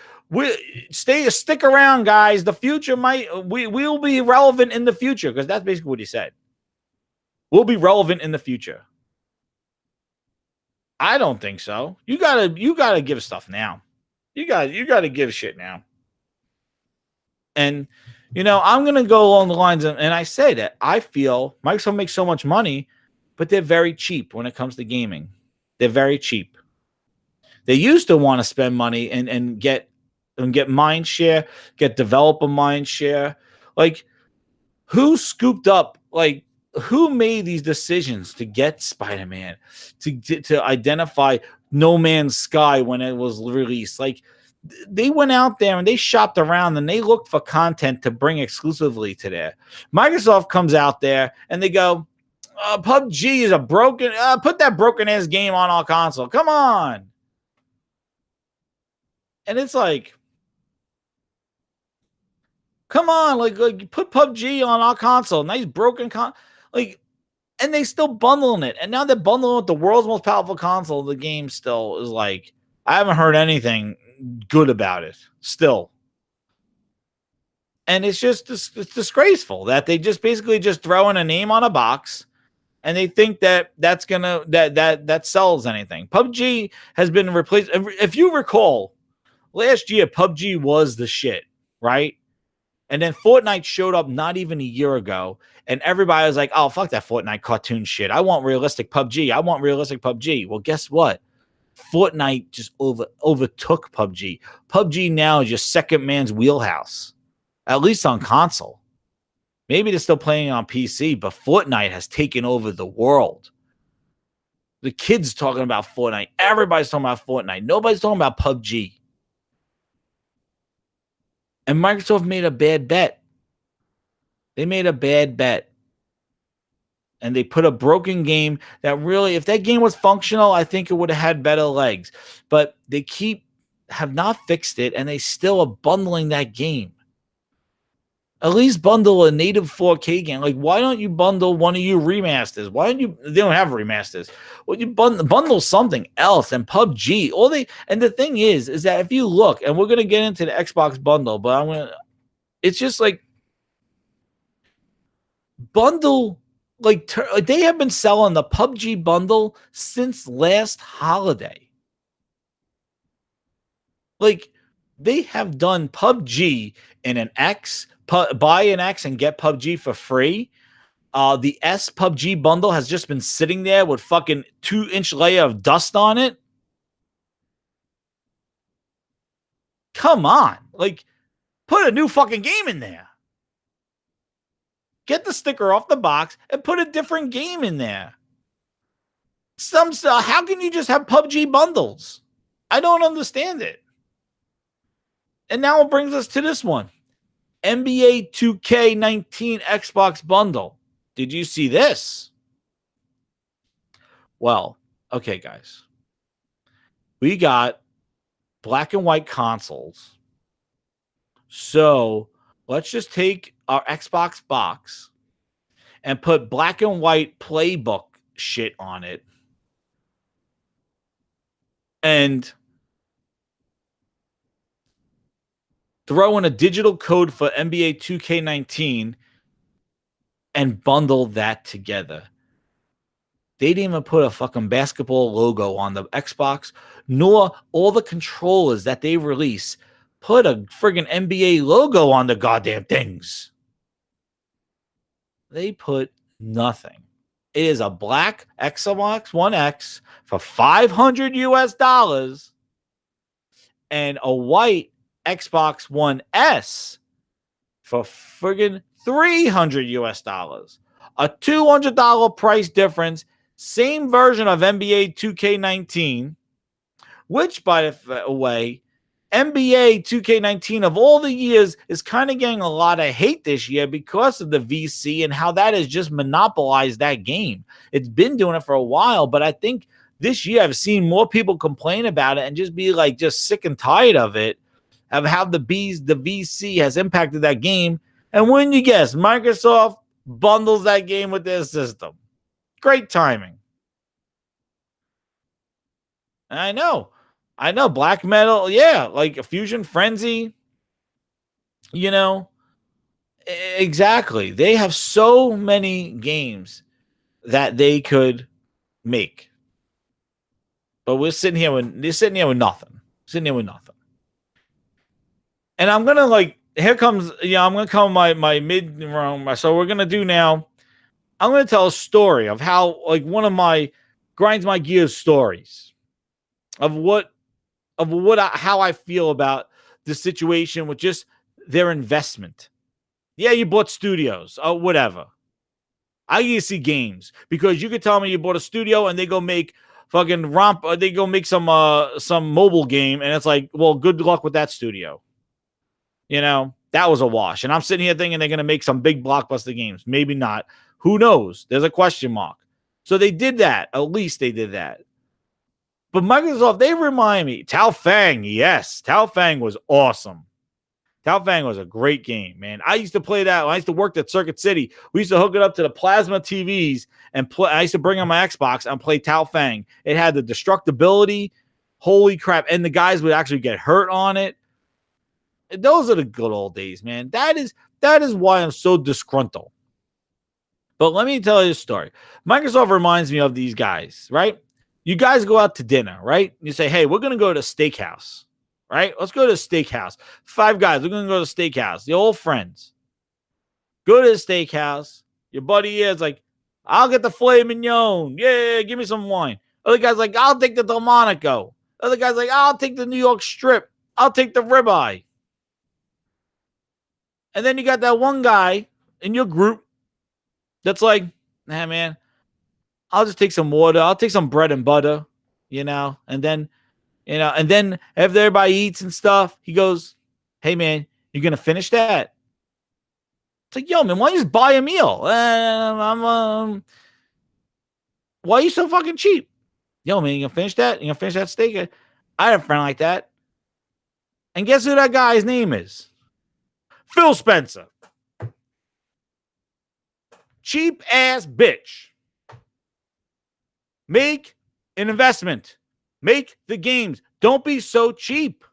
S1: Stick around, guys. The future we'll be relevant in the future, because that's basically what he said. We'll be relevant in the future. I don't think so. You gotta give stuff now. You gotta give shit now. And I'm gonna go along the lines of, and I say that I feel Microsoft makes so much money, but they're very cheap when it comes to gaming. They're very cheap. They used to want to spend money and get mind share, get developer mind share. Like, who scooped up? Like, who made these decisions to get Spider-Man, to identify No Man's Sky when it was released? Like, they went out there and they shopped around and they looked for content to bring exclusively to there. Microsoft comes out there and they go, PUBG is a broken, put that broken ass game on our console. Come on. And it's like, come on, like put PUBG on our console. Nice broken and they still bundling it. And now they're bundling with the world's most powerful console. The game still is like, I haven't heard anything good about it still. And it's it's disgraceful that they just basically just throw in a name on a box, and they think that that sells anything. PUBG has been replaced. If you recall, last year PUBG was the shit, right? And then Fortnite showed up not even a year ago, and everybody was like, "Oh, fuck that Fortnite cartoon shit. I want realistic PUBG. I want realistic PUBG." Well, guess what? Fortnite just overtook PUBG. PUBG now is just second man's wheelhouse, at least on console. Maybe they're still playing on PC, but Fortnite has taken over the world. The kids talking about Fortnite. Everybody's talking about Fortnite. Nobody's talking about PUBG. And Microsoft made a bad bet. They made a bad bet. And they put a broken game that really, if that game was functional, I think it would have had better legs. But they have not fixed it, and they still are bundling that game. At least bundle a native 4K game. Like, why don't you bundle one of your remasters? Why don't you? They don't have remasters. Well, you bundle something else. And PUBG, and the thing is that if you look, and we're gonna get into the Xbox bundle, but it's just like bundle. Like, they have been selling the PUBG bundle since last holiday. Like, they have done PUBG in an X. Buy an X and get PUBG for free. The S PUBG bundle has just been sitting there with fucking 2-inch layer of dust on it. Come on. Like, put a new fucking game in there. Get the sticker off the box and put a different game in there. How can you just have PUBG bundles? I don't understand it. And now it brings us to this one. NBA 2K19 Xbox bundle. Did you see this? Well, okay, guys. We got black and white consoles. So let's just take our Xbox box and put black and white playbook shit on it. And throw in a digital code for NBA 2K19 and bundle that together. They didn't even put a fucking basketball logo on the Xbox, nor all the controllers that they release put a friggin' NBA logo on the goddamn things. They put nothing. It is a black Xbox One X for $500 and a white Xbox One S for friggin' $300. A $200 price difference. Same version of NBA 2K19, which, by the way, NBA 2K19 of all the years is kind of getting a lot of hate this year because of the VC and how that has just monopolized that game. It's been doing it for a while, but I think this year I've seen more people complain about it and just be like just sick and tired of it, of how the VC has impacted that game. And when you guess, Microsoft bundles that game with their system. Great timing. And I know, Black Metal, yeah, like Fusion Frenzy, exactly. They have so many games that they could make. But they're sitting here with nothing. Sitting here with nothing. And I'm gonna here comes, I'm gonna come my mid room. So we're gonna do now. I'm gonna tell a story of how one of my grinds my gears stories of how I feel about the situation with just their investment. Yeah, you bought studios, whatever. I need to see games because you could tell me you bought a studio and they go make fucking romp. They go make some mobile game, and it's like, well, good luck with that studio. That was a wash. And I'm sitting here thinking they're gonna make some big blockbuster games. Maybe not. Who knows? There's a question mark. So they did that. At least they did that. But Microsoft, they remind me. Tao Fang, yes. Tao Fang was awesome. Tao Fang was a great game, man. I used to play that when I used to work at Circuit City. We used to hook it up to the plasma TVs and play. I used to bring on my Xbox and play Tao Fang. It had the destructibility. Holy crap. And the guys would actually get hurt on it. Those are the good old days, man. That is why I'm so disgruntled. But let me tell you a story. Microsoft reminds me of these guys, right? You guys go out to dinner, right? You say, hey, we're going to go to a steakhouse, right? Let's go to a steakhouse. 5 guys, we're going to go to a steakhouse. The old friends. Go to the steakhouse. Your buddy is like, I'll get the filet mignon. Yeah, give me some wine. Other guy's like, I'll take the Delmonico. Other guy's like, I'll take the New York strip. I'll take the ribeye. And then you got that one guy in your group that's like, nah, man, I'll just take some water. I'll take some bread and butter, and then, and then after everybody eats and stuff, he goes, hey, man, you going to finish that? It's like, yo, man, why don't you just buy a meal? Why are you so fucking cheap? Yo, man, you going to finish that? You going to finish that steak? I had a friend like that. And guess who that guy's name is? Phil Spencer. Cheap ass bitch. Make an investment. Make the games. Don't be so cheap.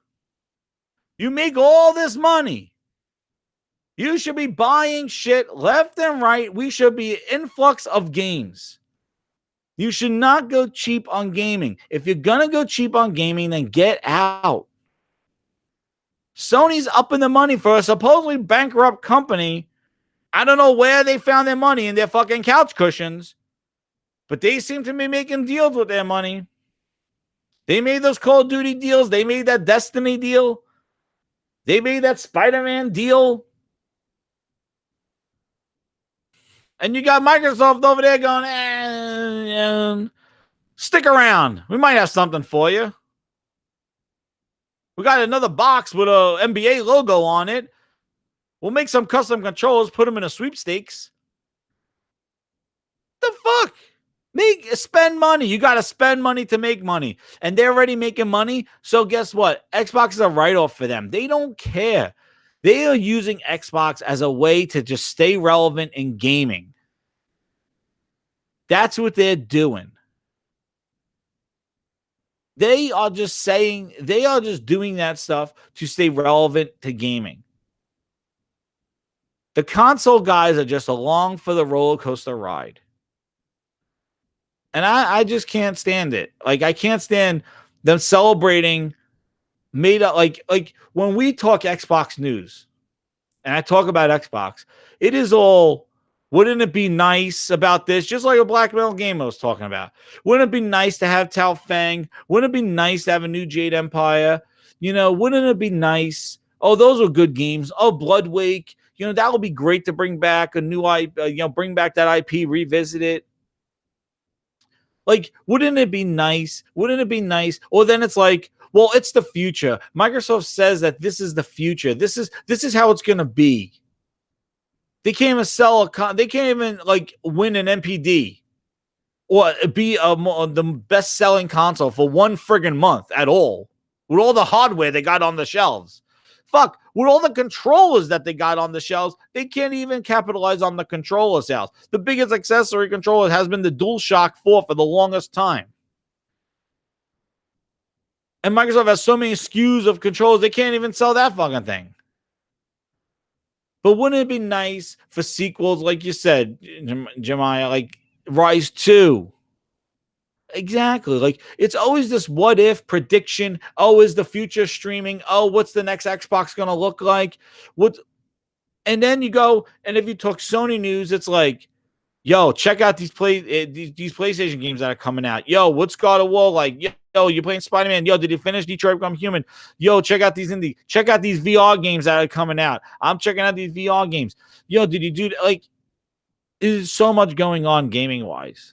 S1: You make all this money. You should be buying shit left and right. We should be an influx of games. You should not go cheap on gaming. If you're going to go cheap on gaming, then get out. Sony's upping the money for a supposedly bankrupt company. I don't know where they found their money in their fucking couch cushions, but they seem to be making deals with their money. They made those Call of Duty deals. They made that Destiny deal. They made that Spider-Man deal. And you got Microsoft over there going, stick around. We might have something for you. We got another box with a NBA logo on it. We'll make some custom controllers, put them in a sweepstakes. The fuck? Spend money. You got to spend money to make money. And they're already making money. So guess what? Xbox is a write-off for them. They don't care. They are using Xbox as a way to just stay relevant in gaming. That's what they're doing. They are just doing that stuff to stay relevant to gaming. The console guys are just along for the roller coaster ride. And I just can't stand it. Like, I can't stand them celebrating made up. Like when we talk Xbox news and I talk about Xbox, it is all Wouldn't it be nice about this? Just like a Black Metal game I was talking about. Wouldn't it be nice to have Tao Fang? Wouldn't it be nice to have a new Jade Empire? Wouldn't it be nice? Oh, those are good games. Oh, Bloodwake. That would be great to bring back a new bring back that IP, revisit it. Like, wouldn't it be nice? Wouldn't it be nice? Or then it's like, well, it's the future. Microsoft says that this is the future. This is how it's gonna be. They can't even they can't even like win an MPD or be the best selling console for one friggin' month at all. With all the hardware they got on the shelves. Fuck, with all the controllers that they got on the shelves, they can't even capitalize on the controller sales. The biggest accessory controller has been the DualShock 4 for the longest time. And Microsoft has so many SKUs of controllers, they can't even sell that fucking thing. But wouldn't it be nice for sequels, like you said, Jemiah, like Rise 2? Exactly. Like, it's always this what if prediction. Oh, is the future streaming? Oh, what's the next Xbox going to look like? And then you go, and if you talk Sony news, it's like, yo, check out these PlayStation games that are coming out. Yo, what's God of War like? Yo, you're playing Spider-Man. Yo, did you finish Detroit Become Human? Yo, check out these VR games that are coming out. I'm checking out these VR games. Yo, did you do like? There's so much going on gaming wise.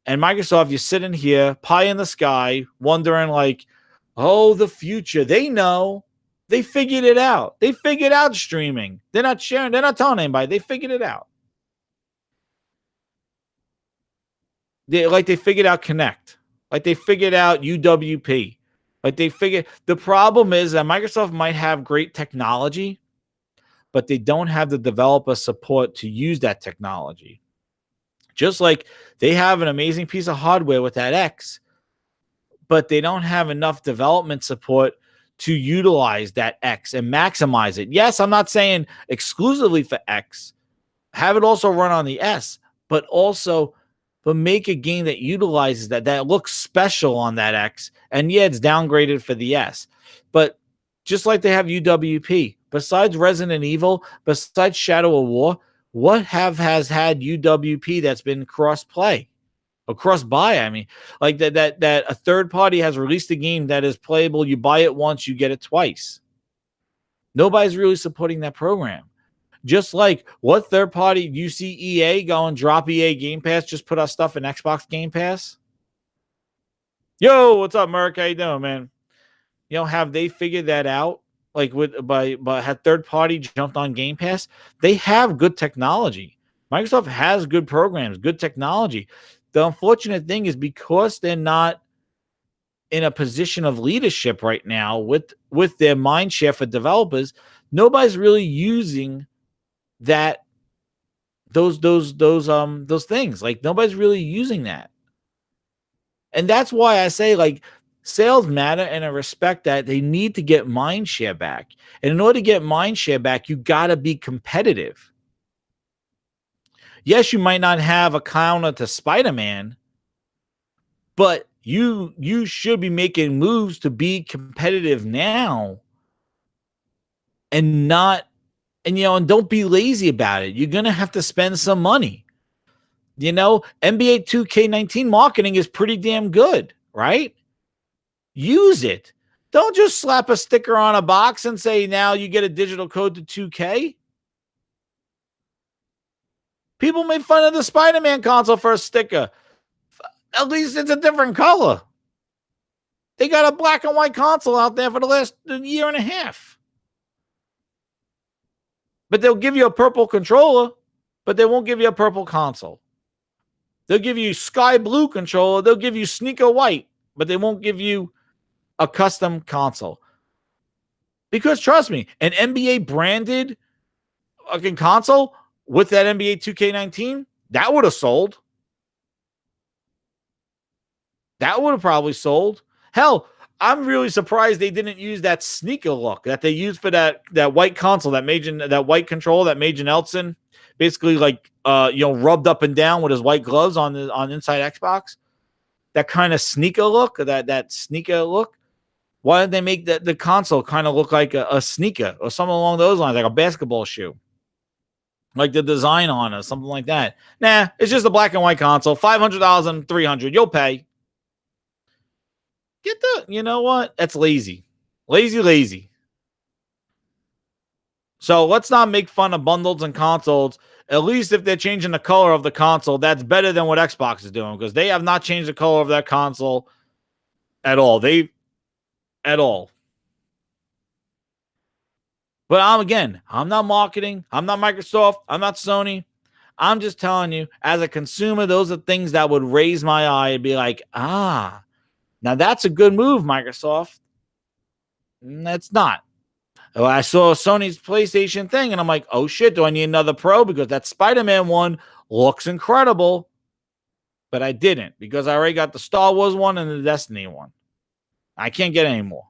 S1: And Microsoft, you're sitting here, pie in the sky, wondering like, oh, the future. They know. They figured it out. They figured out streaming. They're not sharing. They're not telling anybody. They figured it out. They figured out Connect. Like they figured out UWP. Like they figured. The problem is that Microsoft might have great technology, but they don't have the developer support to use that technology. Just like they have an amazing piece of hardware with that X, but they don't have enough development support to utilize that X and maximize it. Yes, I'm not saying exclusively for X. Have it also run on the S, but make a game that utilizes that looks special on that X. And yeah, it's downgraded for the S. But just like they have UWP, besides Resident Evil, besides Shadow of War, what has had UWP that's been cross-play? Or cross-buy, I mean. Like that a third party has released a game that is playable. You buy it once, you get it twice. Nobody's really supporting that program. Just like what third party you see EA going drop EA Game Pass, just put our stuff in Xbox Game Pass. Yo, what's up, Merc? How you doing, man? Have they figured that out? Like had third party jumped on Game Pass? They have good technology. Microsoft has good programs, good technology. The unfortunate thing is because they're not in a position of leadership right now with their mind share for developers, nobody's really using those things. Like nobody's really using that. And that's why I say like sales matter, and I respect that they need to get mind share back. And in order to get mind share back, you got to be competitive. Yes, you might not have a counter to Spider-Man, but you should be making moves to be competitive now and don't be lazy about it. You're going to have to spend some money. NBA2K19 marketing is pretty damn good, right? Use it. Don't just slap a sticker on a box and say now you get a digital code to 2K. People made fun of the Spider-Man console for a sticker. At least it's a different color. They got a black and white console out there for the last year and a half. But they'll give you a purple controller, but they won't give you a purple console. They'll give you sky blue controller. They'll give you sneaker white, but they won't give you a custom console. Because trust me, an NBA branded fucking console with that NBA 2K19, that would have sold. That would have probably sold. Hell, I'm really surprised they didn't use that sneaker look that they used for that white console, that white controller that Major Nelson basically like rubbed up and down with his white gloves on inside Xbox. That kind of sneaker look, that sneaker look. Why didn't they make the console kind of look like a sneaker or something along those lines, like a basketball shoe? like the design on it, something like that. Nah, it's just a black and white console, $500 and $300. You'll pay. Get the, you know what? That's lazy. Lazy. So let's not make fun of bundles and consoles. At least if they're changing the color of the console, that's better than what Xbox is doing, because they have not changed the color of that console at all. At all. But I'm not marketing. I'm not Microsoft. I'm not Sony. I'm just telling you, as a consumer, those are things that would raise my eye and be like, now that's a good move, Microsoft. That's not. I saw Sony's PlayStation thing, and I'm like, oh shit, do I need another Pro? Because that Spider-Man one looks incredible. But I didn't, because I already got the Star Wars one and the Destiny one. I can't get any more.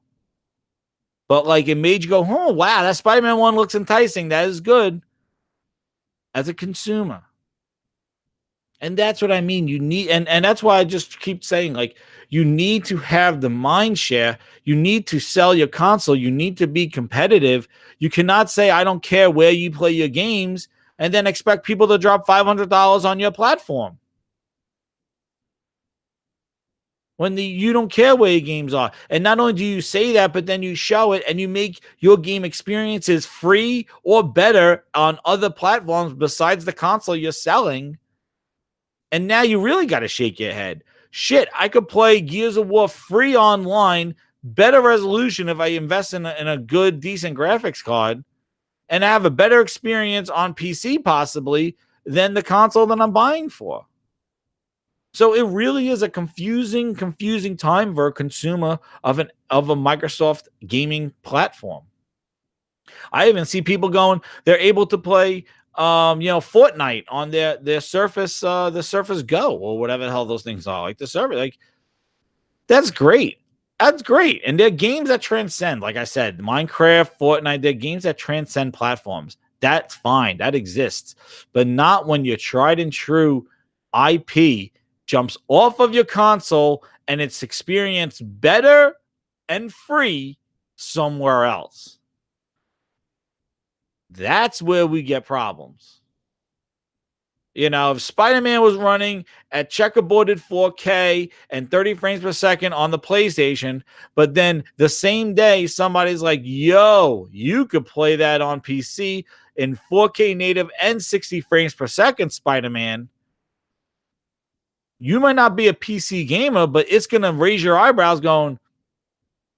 S1: But like, it made you go, oh wow, that Spider-Man one looks enticing. That is good as a consumer. And that's what I mean. You need, and that's why I just keep saying, like, you need to have the mind share. You need to sell your console. You need to be competitive. You cannot say, I don't care where you play your games, and then expect people to drop $500 on your platform. When you don't care where your games are. And not only do you say that, but then you show it and you make your game experiences free or better on other platforms besides the console you're selling. And now you really got to shake your head. Shit, I could play Gears of War free online, better resolution if I invest in a good, decent graphics card, and have a better experience on PC possibly than the console that I'm buying for. So it really is a confusing time for a consumer of a Microsoft gaming platform. I even see people going, they're able to play Fortnite on their Surface, the Surface Go, or whatever the hell those things are, like the Surface. Like, that's great. That's great. And they're games that transcend, like I said, Minecraft, Fortnite, they're games that transcend platforms. That's fine. That exists. But not when your tried and true IP jumps off of your console and it's experienced better and free somewhere else. That's where we get problems. You know, if Spider-Man was running at checkerboarded 4K and 30 frames per second on the PlayStation, but then the same day somebody's like, yo, you could play that on PC in 4K native and 60 frames per second, Spider-Man, you might not be a PC gamer, but it's going to raise your eyebrows going,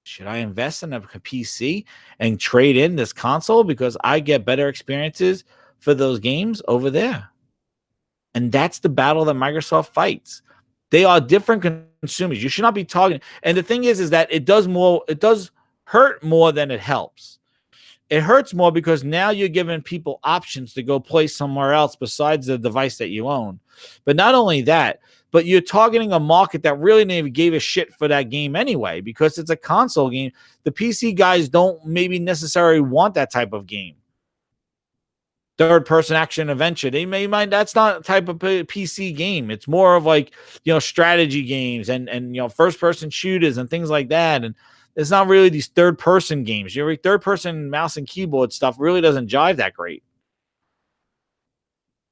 S1: should I invest in a PC and trade in this console because I get better experiences for those games over there? And that's the battle that Microsoft fights. They are different consumers. You should not be talking. And the thing is that it does hurt more than it helps. It hurts more because now you're giving people options to go play somewhere else besides the device that you own. But not only that, but you're targeting a market that really never gave a shit for that game anyway, because it's a console game. The PC guys don't maybe necessarily want that type of game. Third-person action adventure. They may mind that's not a type of PC game. It's more of like, strategy games and first-person shooters and things like that. And it's not really these third-person games. Your third-person mouse and keyboard stuff really doesn't jive that great.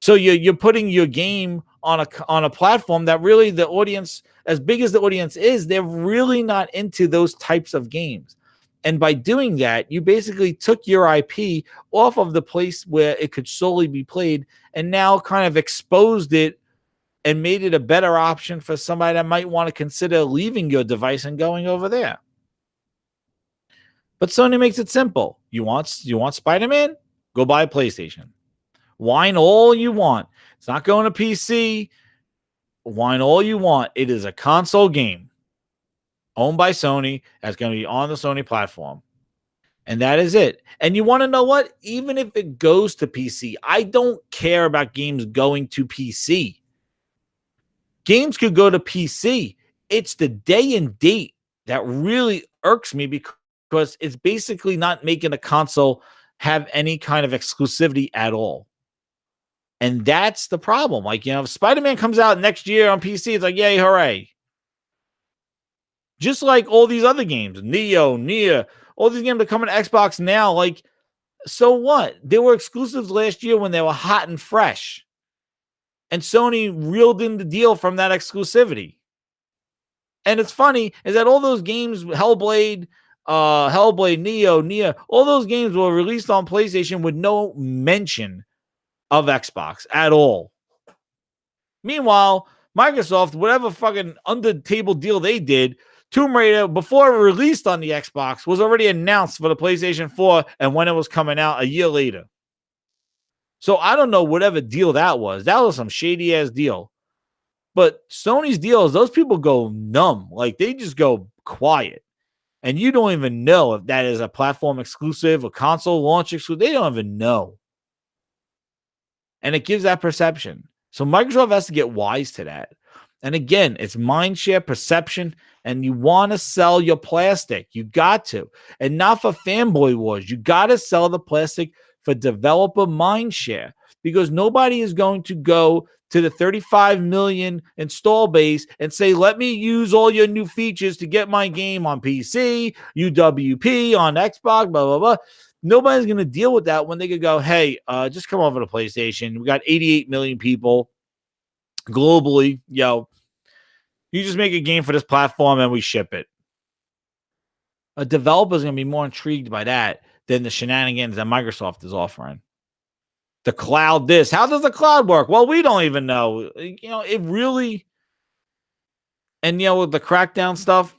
S1: So you're putting your game on a platform that really the audience, as big as the audience is, they're really not into those types of games. And by doing that, you basically took your IP off of the place where it could solely be played and now kind of exposed it and made it a better option for somebody that might want to consider leaving your device and going over there. But Sony makes it simple. You want Spider-Man? Go buy a PlayStation. Whine all you want. It's not going to PC. Whine all you want. It is a console game owned by Sony that's going to be on the Sony platform. And that is it. And you want to know what? Even if it goes to PC, I don't care about games going to PC. Games could go to PC. It's the day and date that really irks me because it's basically not making a console have any kind of exclusivity at all. And that's the problem. Like, if Spider-Man comes out next year on PC, it's like, yay, hooray. Just like all these other games, Neo, Nia, all these games that come on Xbox now, like, So what? They were exclusives last year when they were hot and fresh. And Sony reeled in the deal from that exclusivity. And it's funny is that all those games, Hellblade, Neo, all those games were released on PlayStation with no mention of Xbox at all. Meanwhile, Microsoft, whatever fucking under table deal they did, Tomb Raider, before it released on the Xbox, was already announced for the PlayStation 4 and when it was coming out a year later. So I don't know whatever deal that was. That was some shady ass deal. But Sony's deals, those people go numb. Like they just go quiet. And you don't even know if that is a platform exclusive, a console launch exclusive. They don't even know. And it gives that perception. So Microsoft has to get wise to that. And again, it's mindshare, perception, and you want to sell your plastic. You got to. And not for fanboy wars. You got to sell the plastic for developer mindshare because nobody is going to go to the 35 million install base and say, let me use all your new features to get my game on PC, UWP, on Xbox, blah, blah, blah. Nobody's going to deal with that when they could go, hey, just come over to PlayStation. We got 88 million people globally. Yo, you just make a game for this platform and we ship it. A developer is going to be more intrigued by that than the shenanigans that Microsoft is offering. The cloud this. How does the cloud work? Well, we don't even know. It really... And, with the Crackdown stuff,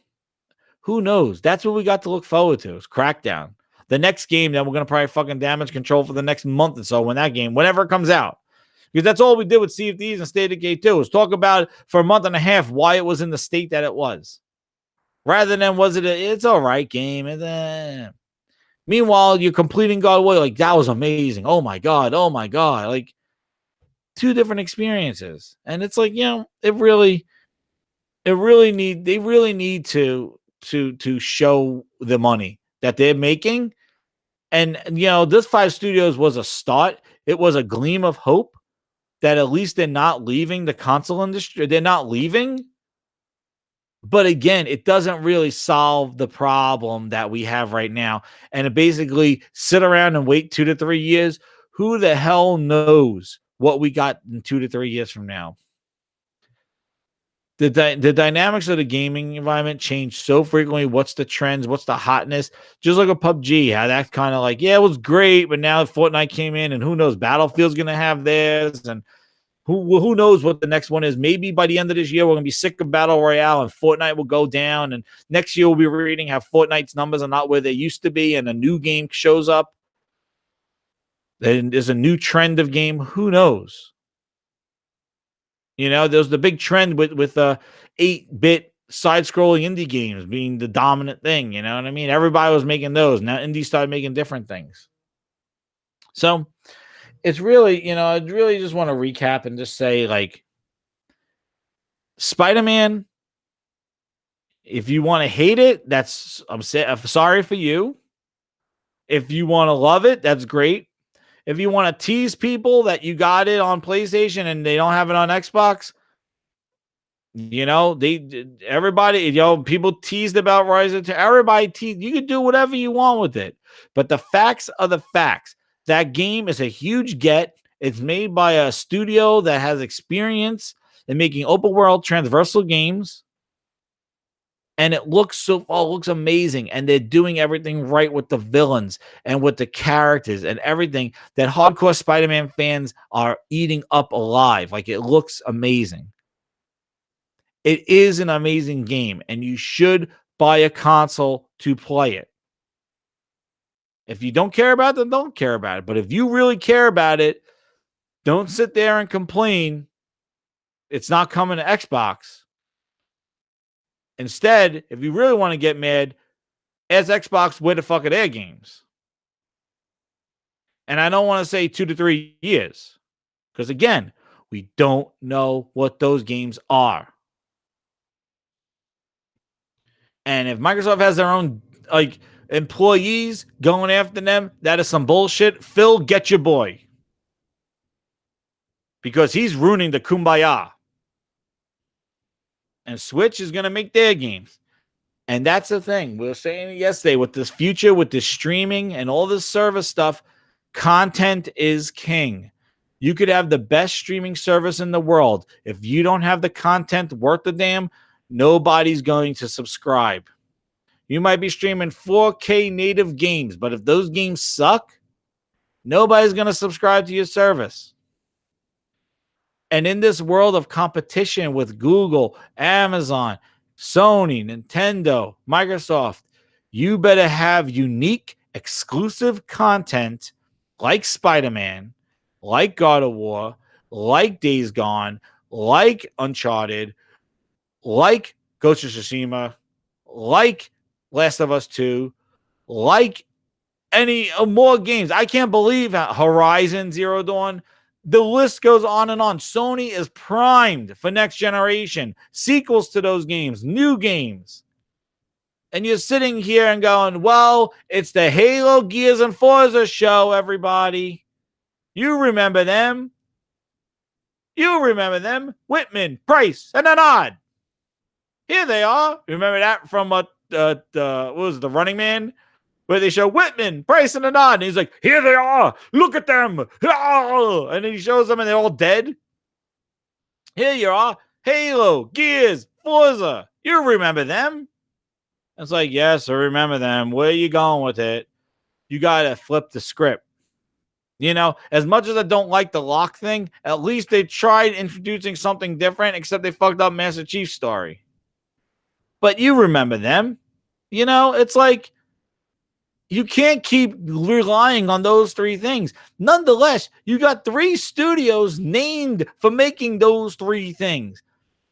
S1: who knows? That's what we got to look forward to. It's Crackdown. The next game that we're going to probably fucking damage control for the next month or so when that game, whenever it comes out. Because that's all we did with Sea of Thieves and State of Decay 2 was talk about for a month and a half why it was in the state that it was. Rather than it's all right game. Meanwhile, you're completing God of War, like that was amazing. Oh my God. Like two different experiences. And it's like, they really need to show the money that they're making. And, this 5 studios was a start. It was a gleam of hope that at least they're not leaving the console industry. They're not leaving. But again, it doesn't really solve the problem that we have right now. And it basically sit around and wait 2 to 3 years. Who the hell knows what we got in 2 to 3 years from now? The dynamics of the gaming environment change so frequently. What's the trends? What's the hotness? Just like a PUBG, how that's kind of like, it was great, but now Fortnite came in, and who knows? Battlefield's going to have theirs, and who knows what the next one is? Maybe by the end of this year, we're going to be sick of Battle Royale, and Fortnite will go down, and next year we'll be reading how Fortnite's numbers are not where they used to be, and a new game shows up. And there's a new trend of game. Who knows? There's the big trend with 8-bit side-scrolling indie games being the dominant thing. You know what I mean? Everybody was making those. Now indies started making different things. So it's really, I really just want to recap and just say, like, Spider-Man, if you want to hate it, I'm sorry for you. If you want to love it, that's great. If you want to tease people that you got it on PlayStation and they don't have it on Xbox, everybody, people teased about Rise of everybody teased. You can do whatever you want with it. But the facts are the facts. That game is a huge get. It's made by a studio that has experience in making open world transversal games. And it looks amazing. And they're doing everything right with the villains and with the characters and everything that hardcore Spider-Man fans are eating up alive. Like, it looks amazing. It is an amazing game, and you should buy a console to play it. If you don't care about it, then don't care about it. But if you really care about it, don't sit there and complain it's not coming to Xbox. Instead, if you really want to get mad, ask Xbox where the fuck are their games. And I don't want to say 2 to 3 years. Because again, we don't know what those games are. And if Microsoft has their own employees going after them, that is some bullshit. Phil, get your boy. Because he's ruining the kumbaya. And Switch is going to make their games. And that's the thing. We were saying it yesterday with this future, with this streaming and all this service stuff, Content is king. You could have the best streaming service in the world. If you don't have the content worth the damn, nobody's going to subscribe. You might be streaming 4K native games, but if those games suck, nobody's going to subscribe to your service. And in this world of competition with Google, Amazon, Sony, Nintendo, Microsoft, you better have unique, exclusive content like Spider-Man, like God of War, like Days Gone, like Uncharted, like Ghost of Tsushima, like Last of Us 2, like any more games. I can't believe Horizon Zero Dawn. The list goes on and on. Sony is primed for next generation, sequels to those games, new games. And you're sitting here and going, well, it's the Halo, Gears, and Forza show, everybody. You remember them. You remember them. Whitman, Price, and Anand. Here they are. Remember that from what was it, The Running Man? Where they show Whitman, Price, and Anand. And he's like, here they are. Look at them. And then he shows them and they're all dead. Here you are. Halo, Gears, Forza. You remember them. It's like, yes, I remember them. Where are you going with it? You got to flip the script. You know, as much as I don't like the lock thing, at least they tried introducing something different, except they fucked up Master Chief's story. But you remember them. You know, it's like, you can't keep relying on those three things. Nonetheless, you got 3 studios named for making those 3 things.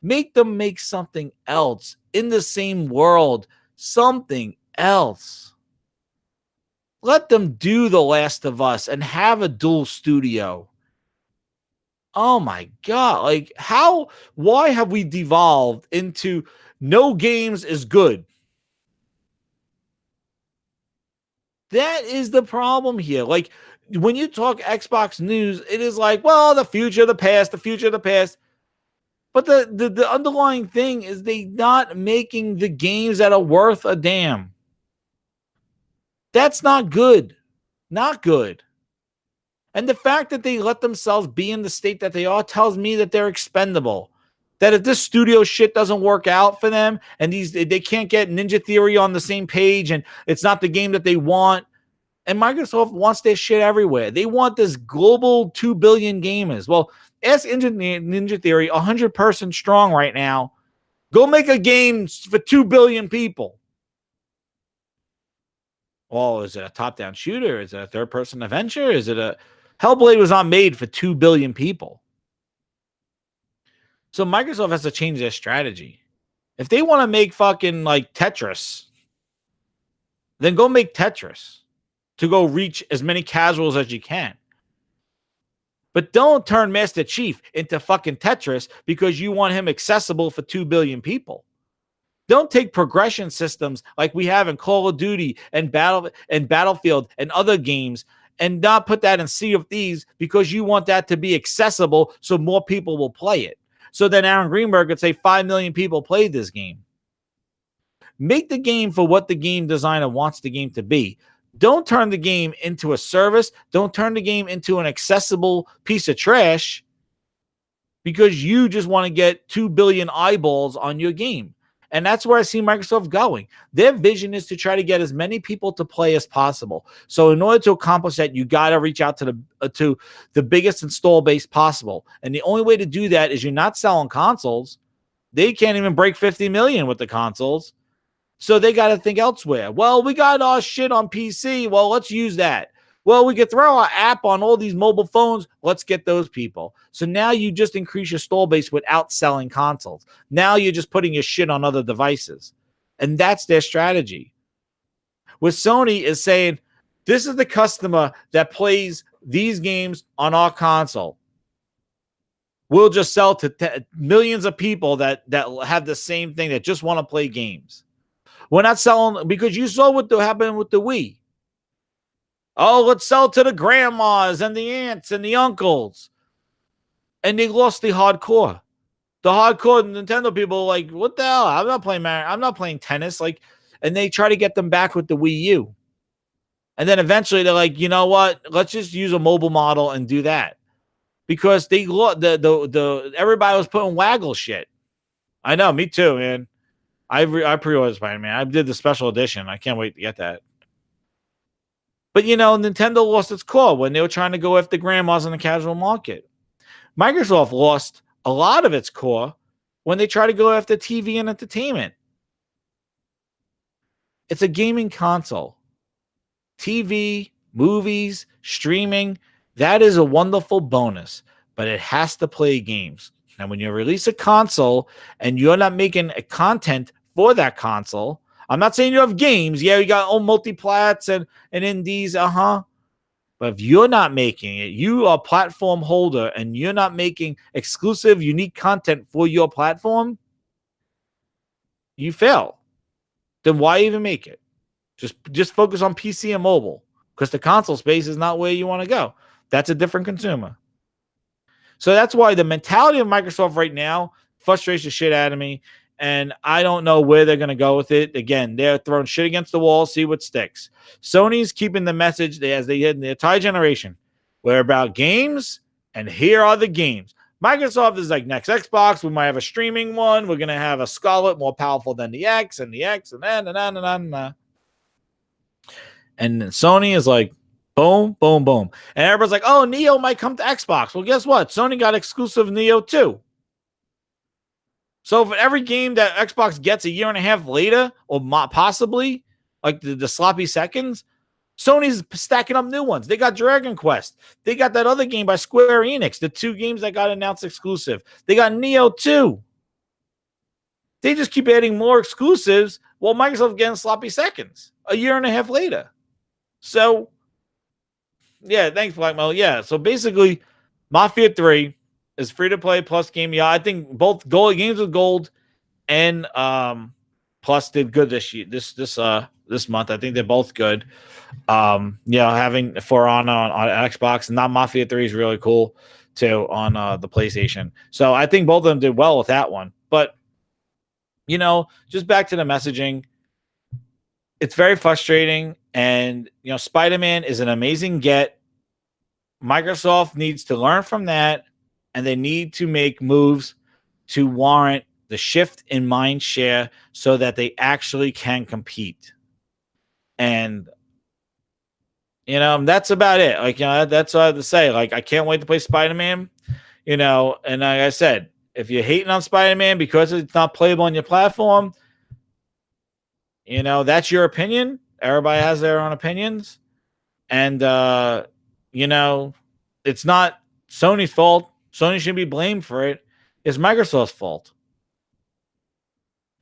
S1: Make them make something else in the same world. Something else. Let them do The Last of Us and have a dual studio. Oh my God. Like, why have we devolved into no games is good? That is the problem here. Like, when you talk Xbox news, it is like, well, the future, the past, the future, the past. But the underlying thing is they not making the games that are worth a damn. That's not good. Not good. And the fact that they let themselves be in the state that they are tells me that they're expendable. That if this studio shit doesn't work out for them and they can't get Ninja Theory on the same page and it's not the game that they want, and Microsoft wants their shit everywhere. They want this global 2 billion gamers. Well, ask Ninja Theory, 100-person strong right now. Go make a game for 2 billion people. Well, is it a top-down shooter? Is it a third-person adventure? Is it a... Hellblade was not made for 2 billion people. So Microsoft has to change their strategy. If they want to make fucking like Tetris, then go make Tetris to go reach as many casuals as you can. But don't turn Master Chief into fucking Tetris because you want him accessible for 2 billion people. Don't take progression systems like we have in Call of Duty and Battlefield and other games and not put that in Sea of Thieves because you want that to be accessible so more people will play it. So then Aaron Greenberg could say 5 million people played this game. Make the game for what the game designer wants the game to be. Don't turn the game into a service. Don't turn the game into an accessible piece of trash because you just want to get 2 billion eyeballs on your game. And that's where I see Microsoft going. Their vision is to try to get as many people to play as possible. So in order to accomplish that, you got to reach out to the biggest install base possible. And the only way to do that is you're not selling consoles. They can't even break 50 million with the consoles. So they got to think elsewhere. Well, we got our shit on PC. Well, let's use that. Well, we could throw our app on all these mobile phones. Let's get those people. So now you just increase your install base without selling consoles. Now you're just putting your shit on other devices. And that's their strategy. What Sony is saying, this is the customer that plays these games on our console. We'll just sell to millions of people that have the same thing, that just want to play games. We're not selling, because you saw what happened with the Wii. Oh, let's sell to the grandmas and the aunts and the uncles. And they lost the hardcore. The hardcore Nintendo people are like, what the hell? I'm not playing tennis. Like, and they try to get them back with the Wii U. And then eventually they're like, you know what? Let's just use a mobile model and do that. Because everybody was putting waggle shit. I know, me too, man. I pre-ordered Spider-Man. I did the special edition. I can't wait to get that. But Nintendo lost its core when they were trying to go after grandmas in the casual market. Microsoft lost a lot of its core when they try to go after TV and entertainment. It's a gaming console. TV, movies, streaming, that is a wonderful bonus, but it has to play games. Now, when you release a console and you're not making a content for that console, I'm not saying you have games. Yeah, you got all multiplats and indies, But if you're not making it, you are a platform holder and you're not making exclusive, unique content for your platform, you fail. Then why even make it? Just focus on PC and mobile, because the console space is not where you want to go. That's a different consumer. So that's why the mentality of Microsoft right now frustrates the shit out of me. And I don't know where they're going to go with it. Again, they're throwing shit against the wall, see what sticks. Sony's keeping the message as they did in the entire generation. We're about games, and here are the games. Microsoft is like, next Xbox, we might have a streaming one. We're going to have a Scarlet more powerful than the X, and the X, and then. And Sony is like, boom, boom, boom. And everybody's like, oh, Neo might come to Xbox. Well, guess what? Sony got exclusive Neo too. So for every game that Xbox gets a year and a half later, or possibly, like the sloppy seconds, Sony's stacking up new ones. They got Dragon Quest. They got that other game by Square Enix, the 2 games that got announced exclusive. They got Neo 2. They just keep adding more exclusives while Microsoft getting sloppy seconds a year and a half later. So, yeah, thanks, Blackmail. Yeah, so basically, Mafia 3 is free to play plus game. Yeah, I think both games with gold and plus did good this year. This month, I think they're both good. Having For Honor on Xbox and not Mafia 3 is really cool too on the PlayStation. So I think both of them did well with that one. But just back to the messaging, it's very frustrating. And Spider-Man is an amazing get. Microsoft needs to learn from that, and they need to make moves to warrant the shift in mind share so that they actually can compete. And that's about it. Like, that's all I have to say. Like, I can't wait to play Spider-Man. And like I said, if you're hating on Spider-Man because it's not playable on your platform, that's your opinion. Everybody has their own opinions. And it's not Sony's fault. Sony shouldn't be blamed for it. It's Microsoft's fault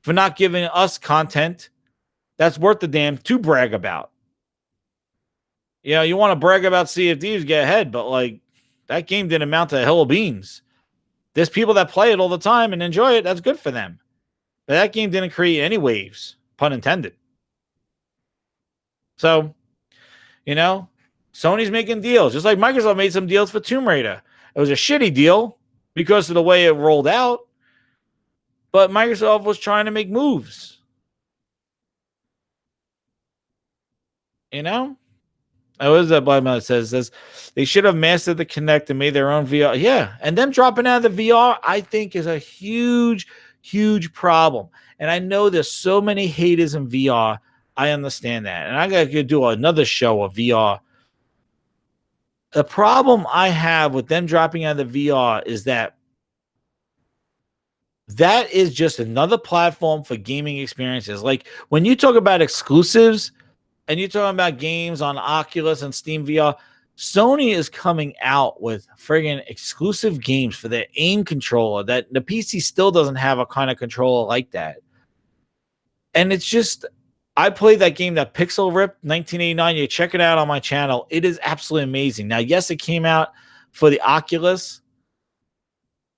S1: for not giving us content that's worth the damn to brag about. You want to brag about Sea of Thieves, get ahead, but like that game didn't amount to a hill of beans. There's people that play it all the time and enjoy it. That's good for them. But that game didn't create any waves, pun intended. So, Sony's making deals, just like Microsoft made some deals for Tomb Raider. It was a shitty deal because of the way it rolled out, but Microsoft was trying to make moves. What is that blind man that says they should have mastered the Kinect and made their own VR. Yeah, and them dropping out of the VR, I think, is a huge, huge problem. And I know there's so many haters in VR. I understand that. And I got to do another show of VR. The problem I have with them dropping out of the VR is that is just another platform for gaming experiences. Like when you talk about exclusives and you're talking about games on Oculus and Steam VR, Sony is coming out with friggin' exclusive games for their aim controller that the PC still doesn't have a kind of controller like that. And it's just, I played that game, that Pixel Rip 1989. You check it out on my channel. It is absolutely amazing. Now, yes, it came out for the Oculus,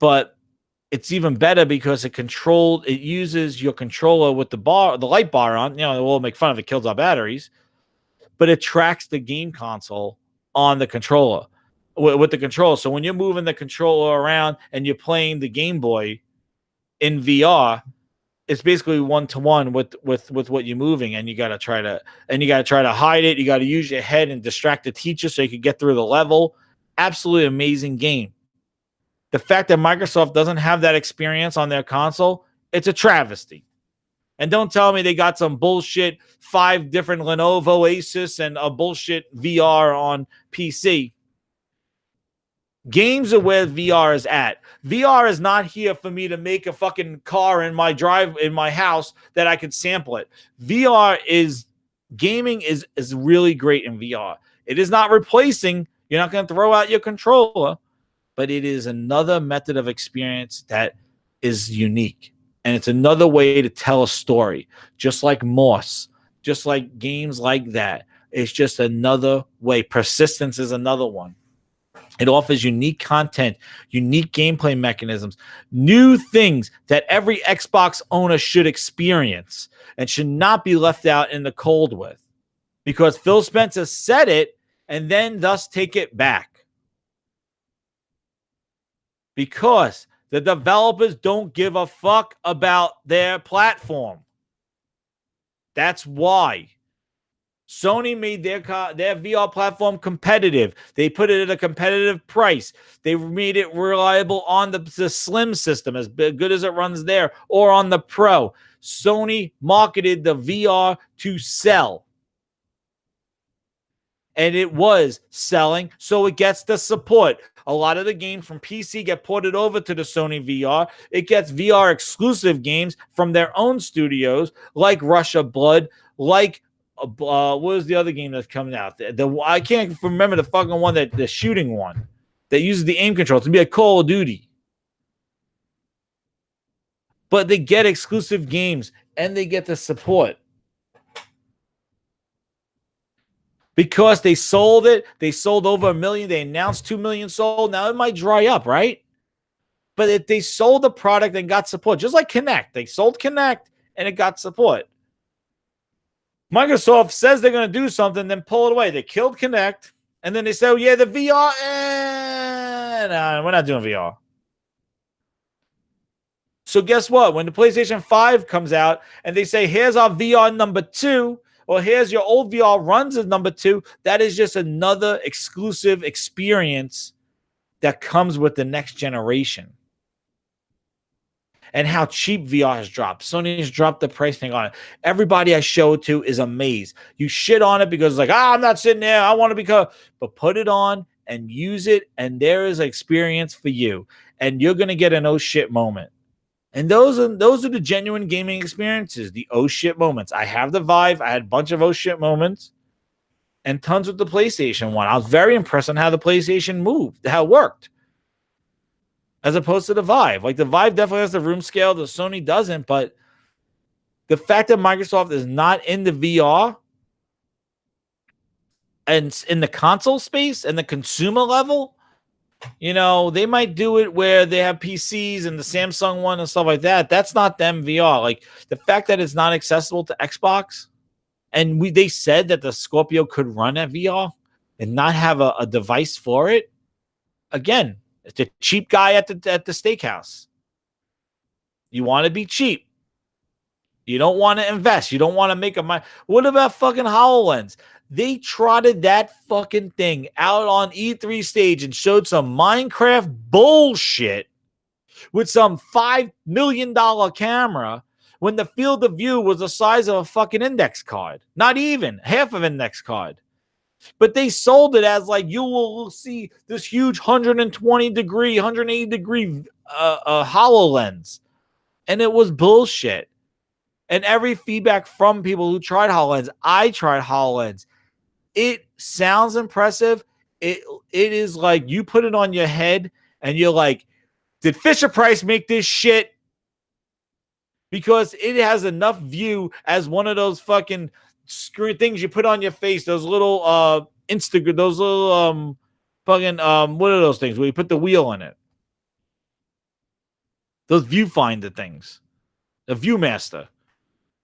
S1: but it's even better because it uses your controller with the light bar on. We'll make fun of it, kills our batteries, but it tracks the game console on the controller with the controller. So when you're moving the controller around and you're playing the Game Boy in VR, it's basically 1-to-1 with what you're moving, and you got to try to hide it. You got to use your head and distract the teacher so you can get through the level. Absolutely amazing game. The fact that Microsoft doesn't have that experience on their console, it's a travesty. And don't tell me they got some bullshit 5 different Lenovo Asus and a bullshit VR on PC. Games are where VR is at. VR is not here for me to make a fucking car in my house that I could sample it. VR is gaming is really great in VR. It is not replacing. You're not going to throw out your controller, but it is another method of experience that is unique. And it's another way to tell a story, just like Morse, just like games like that. It's just another way. Persistence is another one. It offers unique content, unique gameplay mechanisms, new things that every Xbox owner should experience and should not be left out in the cold with. Because Phil Spencer said it and then thus take it back. Because the developers don't give a fuck about their platform. That's why. Sony made their VR platform competitive. They put it at a competitive price. They made it reliable on the Slim system, as good as it runs there, or on the Pro. Sony marketed the VR to sell. And it was selling, so it gets the support. A lot of the games from PC get ported over to the Sony VR. It gets VR exclusive games from their own studios, like Russia Blood, like what was the other game that's coming out? I can't remember the fucking one, that the shooting one that uses the aim control to be a Call of Duty. But they get exclusive games and they get the support. Because they sold it. They sold over 1 million. They announced 2 million sold. Now it might dry up, right? But if they sold the product and got support, just like Kinect. They sold Kinect and it got support. Microsoft says they're going to do something, then pull it away. They killed Kinect, and then they say, oh, yeah, the VR, no, we're not doing VR. So guess what? When the PlayStation 5 comes out and they say, here's our VR number 2, or here's your old VR runs as number 2, that is just another exclusive experience that comes with the next generation. And how cheap VR has dropped. Sony has dropped the price thing on it. Everybody I show it to is amazed. You shit on it because it's like, I'm not sitting there. I want to become, but put it on and use it, and there is an experience for you. And you're gonna get an oh shit moment. And those are the genuine gaming experiences, the oh shit moments. I have the Vive. I had a bunch of oh shit moments, and tons with the PlayStation one. I was very impressed on how the PlayStation moved, how it worked, as opposed to the Vive. Like, the Vive definitely has the room scale, the Sony doesn't, but the fact that Microsoft is not in the VR and in the console space and the consumer level, they might do it where they have PCs and the Samsung one and stuff like that. That's not them VR. Like, the fact that it's not accessible to Xbox, and they said that the Scorpio could run at VR and not have a device for it. Again, it's a cheap guy at the steakhouse. You want to be cheap. You don't want to invest. You don't want to make a money. What about fucking HoloLens? They trotted that fucking thing out on E3 stage and showed some Minecraft bullshit with some $5 million camera when the field of view was the size of a fucking index card. Not even half of an index card. But they sold it as like, you will see this huge 180 degree HoloLens. And it was bullshit. And every feedback from people who tried HoloLens, I tried HoloLens. It sounds impressive. It is like you put it on your head and you're like, did Fisher-Price make this shit? Because it has enough view as one of those fucking screen things you put on your face, those little Instagram, those little fucking what are those things where you put the wheel in it? Those viewfinder things. The Viewmaster.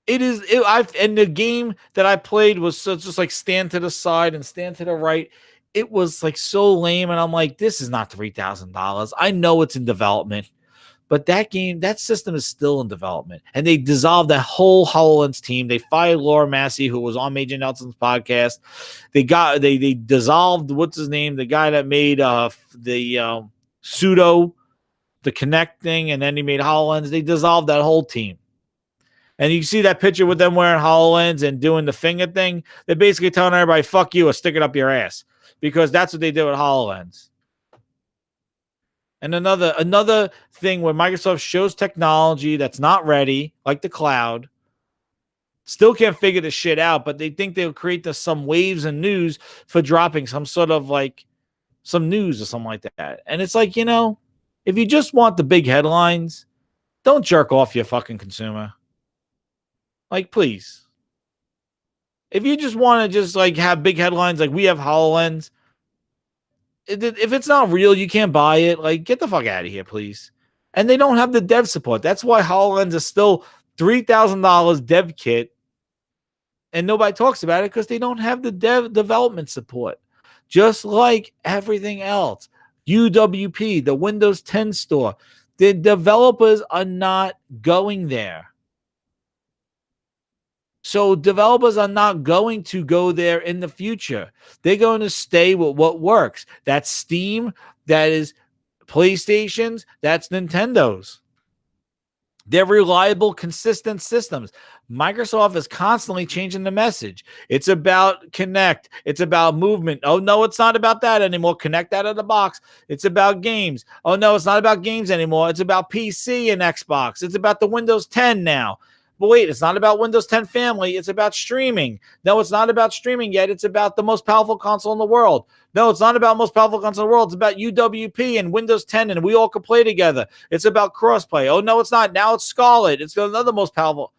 S1: And the game that I played was just like stand to the side and stand to the right. It was like so lame, and I'm like, this is not $3,000. I know it's in development, But that system is still in development. And they dissolved that whole HoloLens team. They fired Laura Massey, who was on Major Nelson's podcast. They dissolved, what's his name? The guy that made the pseudo, the Kinect thing, and then he made HoloLens. They dissolved that whole team. And you see that picture with them wearing HoloLens and doing the finger thing. They're basically telling everybody, fuck you, or stick it up your ass. Because that's what they did with HoloLens. And another thing where Microsoft shows technology that's not ready, like the cloud, still can't figure the shit out, but they think they'll create some waves and news for dropping some sort of like some news or something like that. And it's like, if you just want the big headlines, don't jerk off your fucking consumer. Like, please. If you just want to just like have big headlines, like we have HoloLens, if it's not real, you can't buy it. Like, get the fuck out of here, please. And they don't have the dev support. That's why HoloLens is still $3,000 dev kit, and nobody talks about it because they don't have the development support. Just like everything else, UWP, the Windows 10 store, the developers are not going there. So developers are not going to go there in the future. They're going to stay with what works. That's Steam. That is PlayStation's. That's Nintendo's. They're reliable, consistent systems. Microsoft is constantly changing the message. It's about Kinect. It's about movement. Oh, no, it's not about that anymore. Connect out of the box. It's about games. Oh, no, it's not about games anymore. It's about PC and Xbox. It's about the Windows 10 now. But wait, it's not about Windows 10 family. It's about streaming. No, it's not about streaming yet. It's about the most powerful console in the world. No, it's not about most powerful console in the world. It's about UWP and Windows 10, and we all can play together. It's about crossplay. Oh, no, it's not. Now it's Scarlet. It's another most powerful.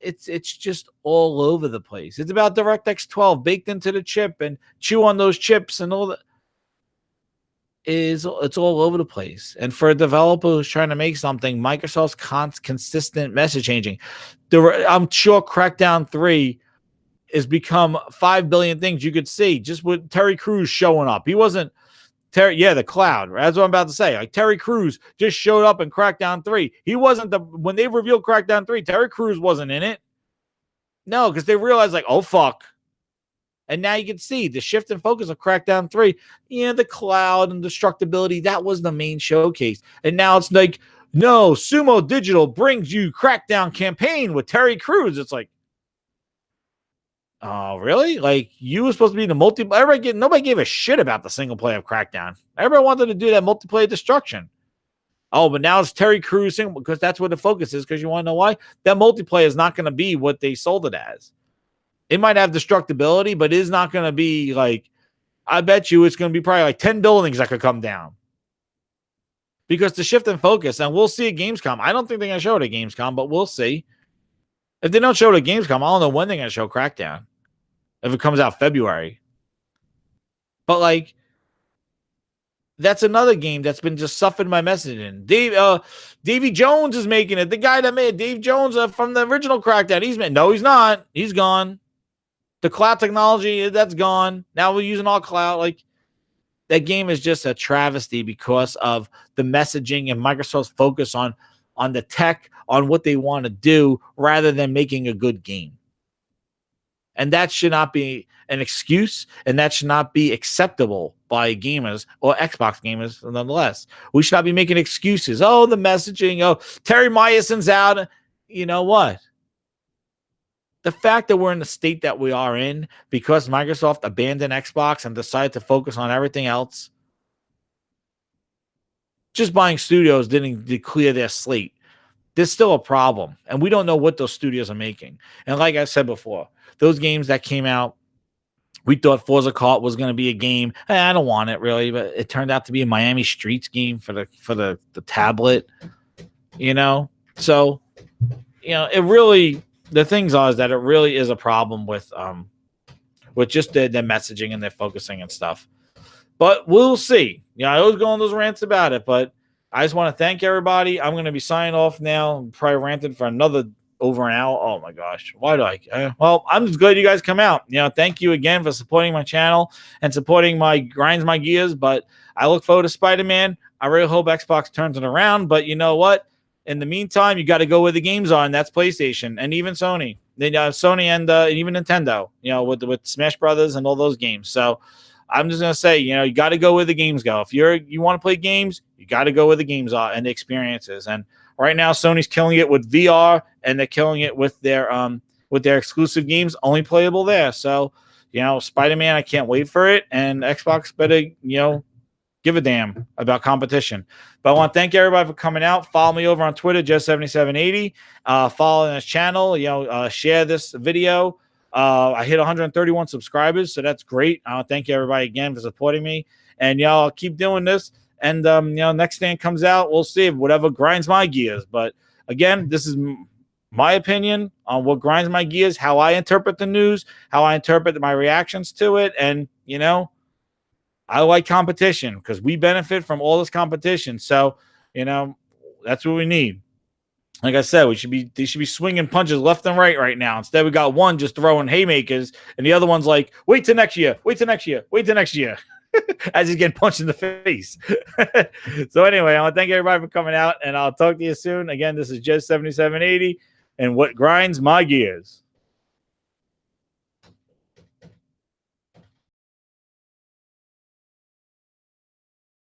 S1: It's just all over the place. It's about DirectX 12 baked into the chip and chew on those chips and all that. It's all over the place. And for a developer who's trying to make something, Microsoft's consistent message changing. I'm sure Crackdown 3 has become 5 billion things you could see just with Terry Crews showing up. He wasn't the cloud. That's what I'm about to say. Like Terry Crews just showed up in Crackdown 3. He wasn't when they revealed Crackdown 3, Terry Crews wasn't in it. No, because they realized like, oh fuck. And now you can see the shift in focus of Crackdown 3. The cloud and destructibility, that was the main showcase. And now it's like, no, Sumo Digital brings you Crackdown campaign with Terry Crews. It's like, oh, really? Like, you were supposed to be the multiplayer. Nobody gave a shit about the single player of Crackdown. Everybody wanted to do that multiplayer destruction. Oh, but now it's Terry Crews because that's where the focus is. Because you want to know why? That multiplayer is not going to be what they sold it as. It might have destructibility, but it's not going to be like, I bet you it's going to be probably like 10 buildings that could come down. Because the shift in focus, and we'll see at Gamescom. I don't think they're going to show it at Gamescom, but we'll see. If they don't show it at Gamescom, I don't know when they're going to show Crackdown. If it comes out February. But like, that's another game that's been just suffering my messaging. Davy Jones is making it. The guy that made it, Dave Jones from the original Crackdown. No, he's not. He's gone. The cloud technology, that's gone. Now we're using all cloud. Like, that game is just a travesty because of the messaging and Microsoft's focus on the tech, on what they want to do, rather than making a good game. And that should not be an excuse, and that should not be acceptable by gamers or Xbox gamers nonetheless. We should not be making excuses. Oh, the messaging. Oh, Terry Myerson's out. You know what? The fact that we're in the state that we are in because Microsoft abandoned Xbox and decided to focus on everything else, just buying studios didn't clear their slate. There's still a problem, and we don't know what those studios are making. And like I said before, those games that came out, we thought Forza Kart was going to be a game. I don't want it really, but it turned out to be a Miami Streets game for the tablet. So it really. The things are is that it really is a problem with just their messaging and their focusing and stuff. But we'll see. I always go on those rants about it, but I just want to thank everybody. I'm going to be signing off now. I'm probably ranting for another over an hour. Oh my gosh, why do I? Well, I'm just glad you guys come out. Thank you again for supporting my channel and supporting my grinds my gears. But I look forward to Spider-Man. I really hope Xbox turns it around. But you know what? In the meantime, you got to go where the games are, and that's PlayStation and even Sony. Sony and even Nintendo. With Smash Brothers and all those games. So I'm just gonna say, you got to go where the games go. If you want to play games, you got to go where the games are and the experiences. And right now, Sony's killing it with VR, and they're killing it with their exclusive games only playable there. So, Spider-Man, I can't wait for it, and Xbox better, give a damn about competition. But I want to thank everybody for coming out. Follow me over on Twitter, Just7780. Follow this channel. Share this video. I hit 131 subscribers, so that's great. Thank you everybody again for supporting me. And y'all keep doing this. And next thing comes out, we'll see whatever grinds my gears. But again, this is my opinion on what grinds my gears, how I interpret the news, how I interpret my reactions to it, and I like competition because we benefit from all this competition. So, that's what we need. Like I said, they should be swinging punches left and right now. Instead, we got one just throwing haymakers, and the other one's like, wait till next year, wait till next year, wait till next year, as he's getting punched in the face. So anyway, I want to thank everybody for coming out, and I'll talk to you soon. Again, this is Just7780, and what grinds my gears.